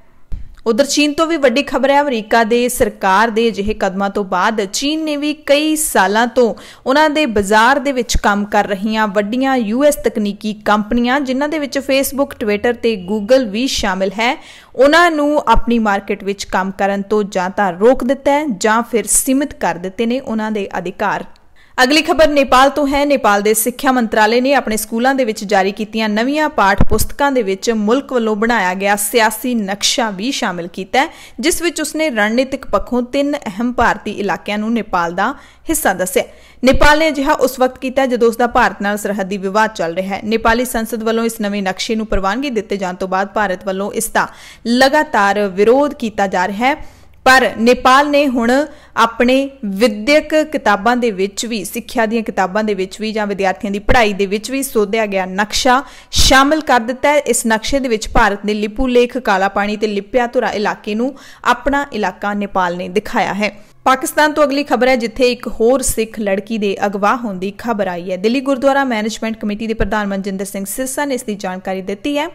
ਉਧਰ ਚੀਨ ਤੋਂ ਵੀ ਵੱਡੀ ਖਬਰ ਹੈ। ਅਮਰੀਕਾ ਦੇ ਸਰਕਾਰ ਦੇ ਅਜਿਹੇ ਕਦਮਾਂ ਤੋਂ ਬਾਅਦ ਚੀਨ ਨੇ ਵੀ ਕਈ ਸਾਲਾਂ ਤੋਂ ਉਹਨਾਂ ਦੇ ਬਾਜ਼ਾਰ ਦੇ ਵਿੱਚ ਕੰਮ ਕਰ ਰਹੀਆਂ ਵੱਡੀਆਂ US ਤਕਨੀਕੀ ਕੰਪਨੀਆਂ, ਜਿਨ੍ਹਾਂ ਦੇ ਵਿੱਚ Facebook, Twitter ਤੇ Google ਵੀ ਸ਼ਾਮਿਲ ਹੈ, ਉਹਨਾਂ ਨੂੰ ਆਪਣੀ ਮਾਰਕੀਟ ਵਿੱਚ ਕੰਮ ਕਰਨ ਤੋਂ ਜਾਂ ਤਾਂ ਰੋਕ ਦਿੱਤਾ ਹੈ ਜਾਂ ਫਿਰ ਸੀਮਿਤ ਕਰ ਦਿੱਤੇ ਨੇ ਉਹਨਾਂ ਦੇ ਅਧਿਕਾਰ। ਅਗਲੀ ਖਬਰ ਨੇਪਾਲ ਤੋਂ ਹੈ। ਨੇਪਾਲ ਦੇ ਸਿੱਖਿਆ ਮੰਤਰਾਲੇ ਨੇ ਆਪਣੇ ਸਕੂਲਾਂ ਦੇ ਵਿੱਚ ਜਾਰੀ ਕੀਤੀਆਂ ਨਵੀਆਂ ਪਾਠ ਪੁਸਤਕਾਂ ਦੇ ਵਿੱਚ ਮੁਲਕ ਵੱਲੋਂ ਬਣਾਇਆ ਗਿਆ ਸਿਆਸੀ ਨਕਸ਼ਾ ਵੀ ਸ਼ਾਮਿਲ ਕੀਤਾ ਹੈ, ਜਿਸ ਵਿੱਚ ਉਸਨੇ ਰਣਨੀਤਿਕ ਪੱਖੋਂ 3 ਅਹਿਮ ਭਾਰਤੀ ਇਲਾਕਿਆਂ ਨੂੰ ਨੇਪਾਲ ਦਾ ਹਿੱਸਾ ਦੱਸਿਆ। ਨੇਪਾਲ ਨੇ ਅਜਿਹਾ ਉਸ ਵਕਤ ਕੀਤਾ ਜਦੋਂ ਉਸ ਦਾ ਭਾਰਤ ਨਾਲ ਸਰਹੱਦੀ ਵਿਵਾਦ ਚੱਲ ਰਿਹਾ ਹੈ। ਨੇਪਾਲੀ ਸੰਸਦ ਵੱਲੋਂ ਇਸ ਨਵੇਂ ਨਕਸ਼ੇ ਨੂੰ ਪ੍ਰਵਾਨਗੀ ਦਿੱਤੇ ਜਾਣ ਤੋਂ ਬਾਅਦ ਭਾਰਤ ਵੱਲੋਂ ਇਸ ਦਾ ਲਗਾਤਾਰ ਵਿਰੋਧ ਕੀਤਾ ਜਾ ਰਿਹਾ ਹੈ, ਪਰ ਨੇਪਾਲ ਨੇ ਹੁਣ ਆਪਣੇ ਵਿਦਿਅਕ ਕਿਤਾਬਾਂ ਦੇ ਵਿੱਚ ਵੀ, ਸਿੱਖਿਆ ਦੀਆਂ ਕਿਤਾਬਾਂ ਦੇ ਵਿੱਚ ਵੀ ਜਾਂ ਵਿਦਿਆਰਥੀਆਂ ਦੀ ਪੜ੍ਹਾਈ ਦੇ ਵਿੱਚ ਵੀ ਸੋਧਿਆ ਗਿਆ ਨਕਸ਼ਾ ਸ਼ਾਮਿਲ ਕਰ ਦਿੱਤਾ ਹੈ। ਇਸ ਨਕਸ਼ੇ ਦੇ ਵਿੱਚ ਭਾਰਤ ਦੇ ਲਿਪੂ ਲੇਖ, ਕਾਲਾ ਪਾਣੀ ਤੇ ਲਿਪਿਆ ਧੁਰਾ ਇਲਾਕੇ ਨੂੰ ਆਪਣਾ ਇਲਾਕਾ ਨੇਪਾਲ ਨੇ ਦਿਖਾਇਆ ਹੈ। ਪਾਕਿਸਤਾਨ ਤੋਂ ਅਗਲੀ ਖਬਰ ਹੈ, ਜਿੱਥੇ ਇੱਕ ਹੋਰ ਸਿੱਖ ਲੜਕੀ ਦੇ ਅਗਵਾ ਹੋਣ ਦੀ ਖਬਰ ਆਈ ਹੈ। ਦਿੱਲੀ ਗੁਰਦੁਆਰਾ ਮੈਨੇਜਮੈਂਟ ਕਮੇਟੀ ਦੇ ਪ੍ਰਧਾਨ ਮਨਜਿੰਦਰ ਸਿੰਘ ਸਿਰਸਾ ਨੇ ਇਸ ਦੀ ਜਾਣਕਾਰੀ ਦਿੱਤੀ ਹੈ।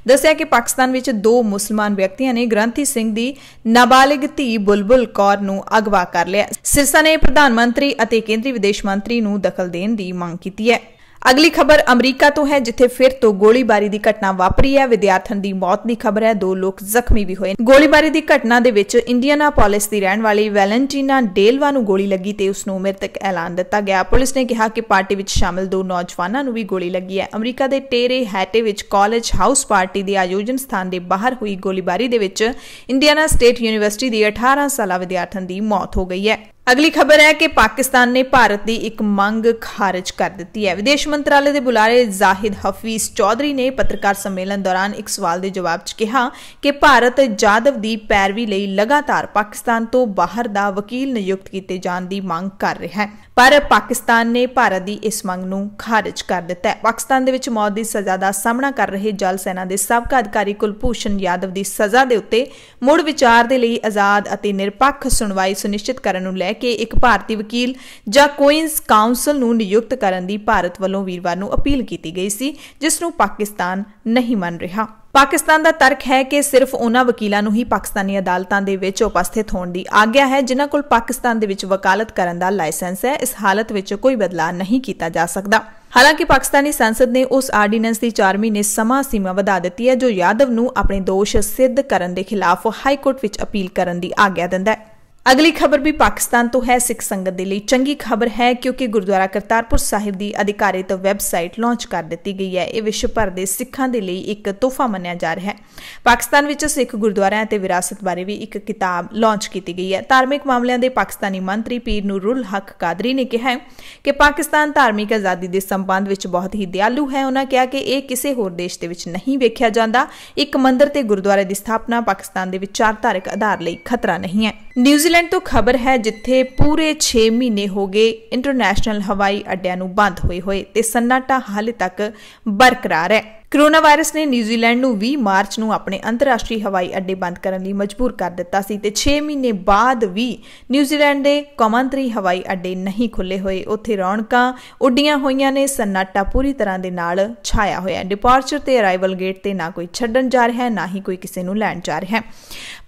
ਦੱਸਿਆ ਕਿ ਪਾਕਿਸਤਾਨ ਵਿੱਚ 2 ਮੁਸਲਮਾਨ ਵਿਅਕਤੀਆਂ ਨੇ ਗ੍ਰੰਥੀ ਸਿੰਘ ਦੀ ਨਾਬਾਲਿਗ ਧੀ ਬੁਲਬੁਲ ਕੌਰ ਨੂੰ ਅਗਵਾ ਕਰ ਲਿਆ। ਸਿਰਸਾ ਨੇ ਪ੍ਰਧਾਨ ਮੰਤਰੀ ਅਤੇ ਕੇਂਦਰੀ ਵਿਦੇਸ਼ ਮੰਤਰੀ ਨੂੰ ਦਖਲ ਦੇਣ ਦੀ ਮੰਗ ਕੀਤੀ ਹੈ। ਅਗਲੀ ਖਬਰ ਅਮਰੀਕਾ ਤੋਂ ਹੈ, ਜਿੱਥੇ ਫਿਰ ਤੋਂ ਗੋਲੀਬਾਰੀ ਦੀ ਘਟਨਾ ਵਾਪਰੀ ਹੈ। ਵਿਦਿਆਰਥਣ ਦੀ ਮੌਤ ਦੀ ਖਬਰ ਹੈ, 2 ਲੋਕ ਜ਼ਖਮੀ ਵੀ ਹੋਏ। ਗੋਲੀਬਾਰੀ ਦੀ ਘਟਨਾ ਦੇ ਵਿੱਚ ਇੰਡੀਆਨਾਪੋਲਿਸ ਦੀ ਰਹਿਣ ਵਾਲੀ ਵੈਲੈਂਟੀਨਾ ਡੇਲਵਾ ਨੂੰ ਗੋਲੀ ਲੱਗੀ ਤੇ ਉਸ ਨੂੰ ਮ੍ਰਿਤਕ ਐਲਾਨ ਦਿੱਤਾ ਗਿਆ। ਪੁਲਿਸ ਨੇ ਕਿਹਾ ਕਿ ਪਾਰਟੀ ਵਿੱਚ ਸ਼ਾਮਿਲ 2 ਨੌਜਵਾਨਾਂ ਨੂੰ ਵੀ ਗੋਲੀ ਲੱਗੀ ਹੈ। ਅਮਰੀਕਾ ਦੇ ਟੇਰੇ ਹੈਟੇ ਵਿੱਚ ਕਾਲਜ ਹਾਊਸ ਪਾਰਟੀ ਦੇ ਆਯੋਜਨ ਸਥਾਨ ਦੇ ਬਾਹਰ ਹੋਈ ਗੋਲੀਬਾਰੀ ਦੇ ਵਿੱਚ ਇੰਡੀਆਨਾ ਸਟੇਟ ਯੂਨੀਵਰਸਿਟੀ ਦੀ 18 ਸਾਲਾ ਵਿਦਿਆਰਥਣ ਦੀ ਮੌਤ ਹੋ ਗਈ ਹੈ। ਅਗਲੀ ਖਬਰ ਹੈ ਕਿ ਪਾਕਿਸਤਾਨ ਨੇ ਭਾਰਤ ਦੀ ਇੱਕ ਮੰਗ ਖਾਰਜ ਕਰ ਦਿੱਤੀ ਹੈ। ਵਿਦੇਸ਼ ਮੰਤਰਾਲੇ ਦੇ ਬੁਲਾਰੇ ਜ਼ਾਹਿਦ ਹਫੀਜ਼ ਚੌਧਰੀ ਨੇ ਪੱਤਰਕਾਰ ਸੰਮੇਲਨ ਦੌਰਾਨ ਇੱਕ ਸਵਾਲ ਦੇ ਜਵਾਬ 'ਚ ਕਿਹਾ ਕਿ ਭਾਰਤ ਜਾਧਵ ਦੀ ਪੈਰਵੀ ਲਈ ਲਗਾਤਾਰ ਪਾਕਿਸਤਾਨ ਤੋਂ ਬਾਹਰ ਦਾ ਵਕੀਲ ਨਿਯੁਕਤ ਕੀਤੇ ਜਾਣ ਦੀ ਮੰਗ ਕਰ ਰਿਹਾ ਹੈ, ਪਰ ਪਾਕਿਸਤਾਨ ਨੇ ਭਾਰਤ ਦੀ ਇਸ ਮੰਗ ਨੂੰ ਖਾਰਜ ਕਰ ਦਿੱਤਾ ਹੈ। ਪਾਕਿਸਤਾਨ ਦੇ ਵਿੱਚ ਮੌਤ ਦੀ ਸਜ਼ਾ ਦਾ ਸਾਹਮਣਾ ਕਰ ਰਹੇ ਜਲ ਸੈਨਾ ਦੇ ਸਾਬਕਾ ਅਧਿਕਾਰੀ ਕੁਲਭੂਸ਼ਣ ਯਾਦਵ ਦੀ ਸਜ਼ਾ ਦੇ ਉੱਤੇ ਮੁੜ ਵਿਚਾਰ ਦੇ ਲਈ ਆਜ਼ਾਦ ਅਤੇ ਨਿਰਪੱਖ ਸੁਣਵਾਈ ਸੁਨਿਸ਼ਚਿਤ ਕਰਨ ਨੂੰ ਲੈ ਕਿ ਇੱਕ ਭਾਰਤੀ ਵਕੀਲ ਜਾਂ ਕੁਈਨਜ਼ ਕਾਉਂਸਲ ਨੂੰ ਨਿਯੁਕਤ ਕਰਨ ਦੀ ਭਾਰਤ ਵੱਲੋਂ ਵੀਰਵਾਰ ਨੂੰ ਅਪੀਲ ਕੀਤੀ ਗਈ ਸੀ, ਜਿਸ ਨੂੰ ਪਾਕਿਸਤਾਨ ਨਹੀਂ ਮੰਨ ਰਿਹਾ। ਪਾਕਿਸਤਾਨ ਦਾ ਤਰਕ ਹੈ ਕਿ ਸਿਰਫ ਉਹਨਾਂ ਵਕੀਲਾਂ ਨੂੰ ਹੀ ਪਾਕਿਸਤਾਨੀ ਅਦਾਲਤਾਂ ਦੇ ਵਿੱਚ ਉਪਸਥਿਤ ਹੋਣ ਦੀ ਆਗਿਆ ਹੈ ਜਿਨ੍ਹਾਂ ਕੋਲ ਪਾਕਿਸਤਾਨ ਦੇ ਵਿੱਚ ਵਕਾਲਤ ਕਰਨ ਦਾ ਲਾਇਸੈਂਸ ਹੈ। ਇਸ ਹਾਲਤ ਵਿੱਚ ਕੋਈ ਬਦਲਾਅ ਨਹੀਂ ਕੀਤਾ ਜਾ ਸਕਦਾ। ਹਾਲਾਂਕਿ ਪਾਕਿਸਤਾਨੀ ਸੰਸਦ ਨੇ ਉਸ ਆਰਡੀਨੈਂਸ ਦੀ 4 ਮਹੀਨੇ ਸਮਾਂ ਸੀਮਾ ਵਧਾ ਦਿੱਤੀ ਹੈ ਜੋ ਯਾਦਵ ਨੂੰ ਆਪਣੇ ਦੋਸ਼ ਸਿੱਧ ਕਰਨ ਦੇ ਖਿਲਾਫ ਹਾਈ ਕੋਰਟ ਵਿੱਚ ਅਪੀਲ ਕਰਨ ਦੀ ਆਗਿਆ ਦਿੰਦਾ ਹੈ। ਅਗਲੀ ਖਬਰ ਵੀ ਪਾਕਿਸਤਾਨ ਤੋਂ ਹੈ। ਸਿੱਖ ਸੰਗਤ ਦੇ ਲਈ ਚੰਗੀ ਖਬਰ ਹੈ ਕਿਉਂਕਿ ਗੁਰਦੁਆਰਾ ਕਰਤਾਰਪੁਰ ਸਾਹਿਬ ਦੀ ਅਧਿਕਾਰਿਤ ਵੈਬਸਾਈਟ ਲਾਂਚ ਕਰ ਦਿੱਤੀ ਗਈ ਹੈ। ਇਹ ਵਿਸ਼ਵ ਭਰ ਦੇ ਸਿੱਖਾਂ ਦੇ ਲਈ ਇੱਕ ਤੋਹਫਾ ਮੰਨਿਆ ਜਾ ਰਿਹਾ ਹੈ। ਪਾਕਿਸਤਾਨ ਵਿੱਚ ਸਿੱਖ ਗੁਰਦੁਆਰਿਆਂ ਅਤੇ ਵਿਰਾਸਤ ਬਾਰੇ ਵੀ ਇੱਕ ਕਿਤਾਬ ਲਾਂਚ ਕੀਤੀ ਗਈ ਹੈ। ਧਾਰਮਿਕ ਮਾਮਲਿਆਂ ਦੇ ਪਾਕਿਸਤਾਨੀ ਮੰਤਰੀ ਪੀਰ ਨੂਰੁਲ ਹਕ ਕਾਦਰੀ ਨੇ ਕਿਹਾ ਹੈ ਕਿ ਪਾਕਿਸਤਾਨ ਧਾਰਮਿਕ ਆਜ਼ਾਦੀ ਦੇ ਸੰਬੰਧ ਵਿੱਚ ਬਹੁਤ ਹੀ ਦਿਆਲੂ ਹੈ। ਉਹਨਾਂ ਕਿਹਾ ਕਿ ਇਹ ਕਿਸੇ ਹੋਰ ਦੇਸ਼ ਦੇ ਵਿੱਚ ਨਹੀਂ ਵੇਖਿਆ ਜਾਂਦਾ। ਇੱਕ ਮੰਦਿਰ ਤੇ ਗੁਰਦੁਆਰੇ ਦੀ ਸਥਾਪਨਾ ਪਾਕਿਸਤਾਨ ਦੇ ਵਿਚਾਰਧਾਰਕ ਆਧਾਰ ਲਈ ਖਤਰਾ ਨਹੀਂ ਹੈ। न्यूजीलैंड तो खबर है जिथे पूरे 6 महीने हो गए इंटरनैशनल हवाई अड्डियां नूं बंद होए होए ते सन्नाटा हाले तक बरकरार है। कोरोना वायरस ने न्यूजीलैंड नूं 20 मार्च नूं अपने अंतरराष्ट्रीय हवाई अड्डे बंद करने लई मजबूर कर दिता सी ते 6 महीने बाद भी न्यूजीलैंड दे कौमांतरी हवाई अड्डे नहीं खुले होए। उत्थे रौनकां उड्डियां होईयां ने, सन्नाटा पूरी तरह दे नाल छाया होया। डिपार्चर ते अराइवल गेट ते ना कोई छड्डण जा रहा है, ना ही कोई किसी नूं लैण जा रहा है।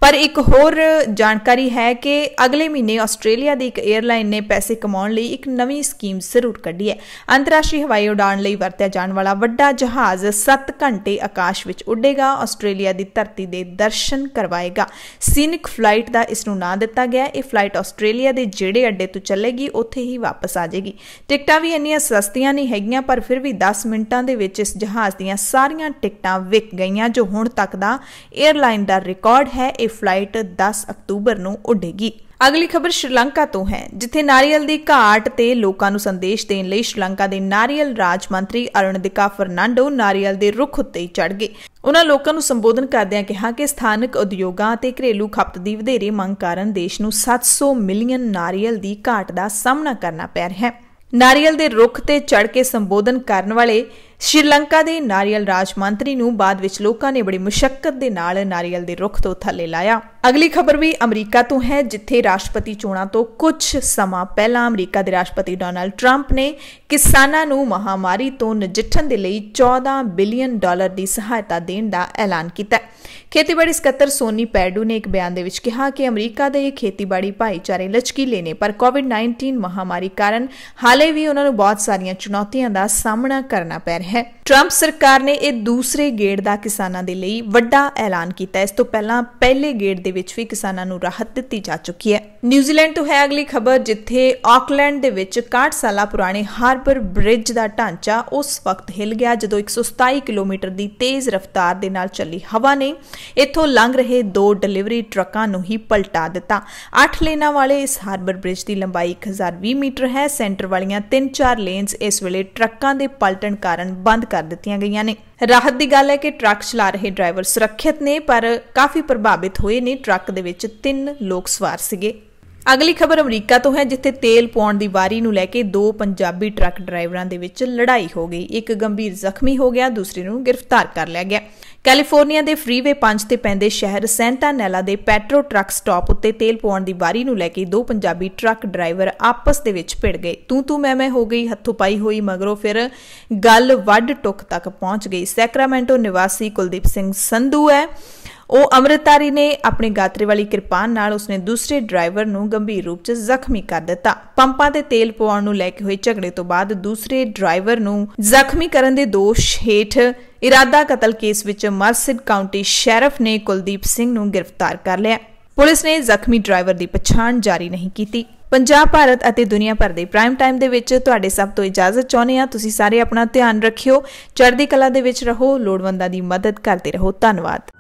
पर एक होर जानकारी है कि अगले महीने आस्ट्रेलिया की एक एयरलाइन ने पैसे कमाउण लई एक नवीं स्कीम जरूर कड्ढी है। अंतरराष्ट्रीय हवाई उड़ान लई वरत्या जाण वाला वड्डा जहाज 7 घंटे आकाश विच उड्डेगा, आस्ट्रेलिया की धरती के दर्शन करवाएगा। सीनिक फ्लाइट का इसनूं नाम दिता गया। यह फ्लाइट आस्ट्रेलिया के ਜਿਹੜੇ अड्डे तो चलेगी उत्थे ही वापस आ जाएगी। टिकटां भी इन्नियां सस्तियां नहीं हैगियां, पर फिर भी 10 मिनटां दे विच इस जहाज़ दीयां सारियां टिकटां विक गईयां, जो हुण तक दा एयरलाइन का रिकॉर्ड है। यह फ्लाइट 10 अक्तूबर नूं उड्डेगी। अगली खबर श्रीलंका तो है, जिथे नारियल की घाट ते लोकां नूं संदेश देण लई श्रीलंका के नारियल राज मंत्री अरुणिका फर्नांडो नारियल के रुख उत्ते चढ़ गए। उन्हां लोकां नूं संबोधन करदिआं कहा कि स्थानक उद्योगां ते घरेलू खपत की वधेरे मंग कारण देश नूं 700 मिलियन नारियल की घाट का सामना करना पै रहा है। नारियल के रुख ते चढ़ के संबोधन करने वाले श्रीलंका के नारियल राज मंत्री नूं बाद विच लोकां ने बड़ी मुशक्कत दे नाल नारियल के रुख तो थल्ले लाया। अगली खबर भी अमरीका तो है, जिथे राष्ट्रपति चोणां तो कुछ समा पहला अमरीका के राष्ट्रपति डोनाल्ड ट्रंप ने किसानां नूं महामारी तो नजिठण दे लई $14 बिलियन की सहायता देण दा ऐलान कीता। खेतीबाड़ी सकत्तर सोनी पैडू ने एक बयान दे विच कहा कि अमरीका दे खेतीबाड़ी भाईचारे लचकीले ने, पर कोविड-19 महामारी कारण हाले भी उन्हां नूं बहुत सारियां चुनौतियां दा सामना करना पै है। ट्रंप सरकार ने यह दूसरे गेड़ का किसानों के लिए वड्डा ऐलान किया। इस तो पहला पहले गेड़ दे विच भी किसानों नूं राहत दी जा चुकी है। न्यूजीलैंड तो है अगली खबर, जिथे ऑकलैंड दे विच 61 साल पुराने हार्बर ब्रिज का ढांचा उस वक्त हिल गया जदों 127 किलोमीटर की तेज रफ्तार दे नाल चली हवा ने इथों लंघ रहे 2 डिलीवरी ट्रकों नूं ही पलटा दिता। 8 लेना वाले इस हार्बर ब्रिज की लंबाई 1020 मीटर है। सेंटर वालियां 3-4 लेन्स इस वेले ट्रकों के पलटन कारण बंद कर दित्तियां गईयां ने। राहत की गल है कि ट्रक चला रहे ड्राइवर सुरक्षित ने, पर काफी प्रभावित हुए ने। ट्रक दे विच 3 लोग सवार सीगे। अगली खबर अमरीका तो है, जिथे तेल पाउण दी वारी नूं लैके 2 पंजाबी ट्रक ड्राइवरां दे विच लड़ाई हो गई। एक गंभीर जख्मी हो गया, दूसरे नूं गिरफ्तार कर लिया गया। कैलीफोर्निया के फ्रीवे 5 ते पैंदे शहर सेंटा नैला के पैट्रो ट्रक स्टॉप उत्ते तेल पाउण दी वारी नूं लैके 2 पंजाबी ट्रक ड्राइवर आपस दे विच भिड़ गए। तू मैं हो गई, हथों पाई हुई, मगरों फिर गल वड्ड टुक तक पहुंच गई। सैक्रामेंटो निवासी कुलदीप सिंह संधू है, ਉਹ ਅੰਮ੍ਰਿਤਧਾਰੀ ਨੇ ਆਪਣੇ ਗਾਤਰੇ ਵਾਲੀ ਕਿਰਪਾਨ ਨਾਲ ਉਸਨੇ ਦੂਸਰੇ ਡਰਾਈਵਰ ਨੂੰ ਗੰਭੀਰ ਰੂਪ 'ਚ ਜ਼ਖਮੀ ਕਰ ਦਿੱਤਾ। ਪੰਪਾਂ ਤੇ ਤੇਲ ਪਵਾਉਣ ਨੂੰ ਲੈ ਕੇ ਹੋਏ ਝਗੜੇ ਤੋਂ ਬਾਅਦ ਦੂਸਰੇ ਡਰਾਈਵਰ ਨੂੰ ਜ਼ਖਮੀ ਕਰਨ ਦੇ ਦੋਸ਼ ਹੇਠ ਇਰਾਦਾ ਕਤਲ ਕੇਸ ਵਿੱਚ ਮਰਸਿਡ ਕਾਉਂਟੀ ਸ਼ੈਰਿਫ ਨੇ ਕੁਲਦੀਪ ਸਿੰਘ ਨੂੰ ਗ੍ਰਿਫਤਾਰ ਕਰ ਲਿਆ। ਪੁਲਿਸ ਨੇ ਜ਼ਖਮੀ ਡਰਾਈਵਰ ਦੀ ਪਛਾਣ ਜਾਰੀ ਨਹੀਂ ਕੀਤੀ। ਪੰਜਾਬ, ਭਾਰਤ ਅਤੇ ਦੁਨੀਆ ਭਰ ਦੇ ਪ੍ਰਾਈਮ ਟਾਈਮ ਦੇ ਵਿੱਚ ਤੁਹਾਡੇ ਸਭ ਤੋਂ ਇਜਾਜ਼ਤ ਚਾਹੁੰਦੇ ਹਾਂ। ਤੁਸੀਂ ਸਾਰੇ ਆਪਣਾ ਧਿਆਨ ਰੱਖਿਓ, ਚੜ੍ਹਦੀ ਕਲਾ ਦੇ ਵਿੱਚ ਰਹੋ, ਲੋੜਵੰਦਾਂ ਦੀ ਮਦਦ ਕਰਦੇ ਰਹੋ। ਧੰਨਵਾਦ।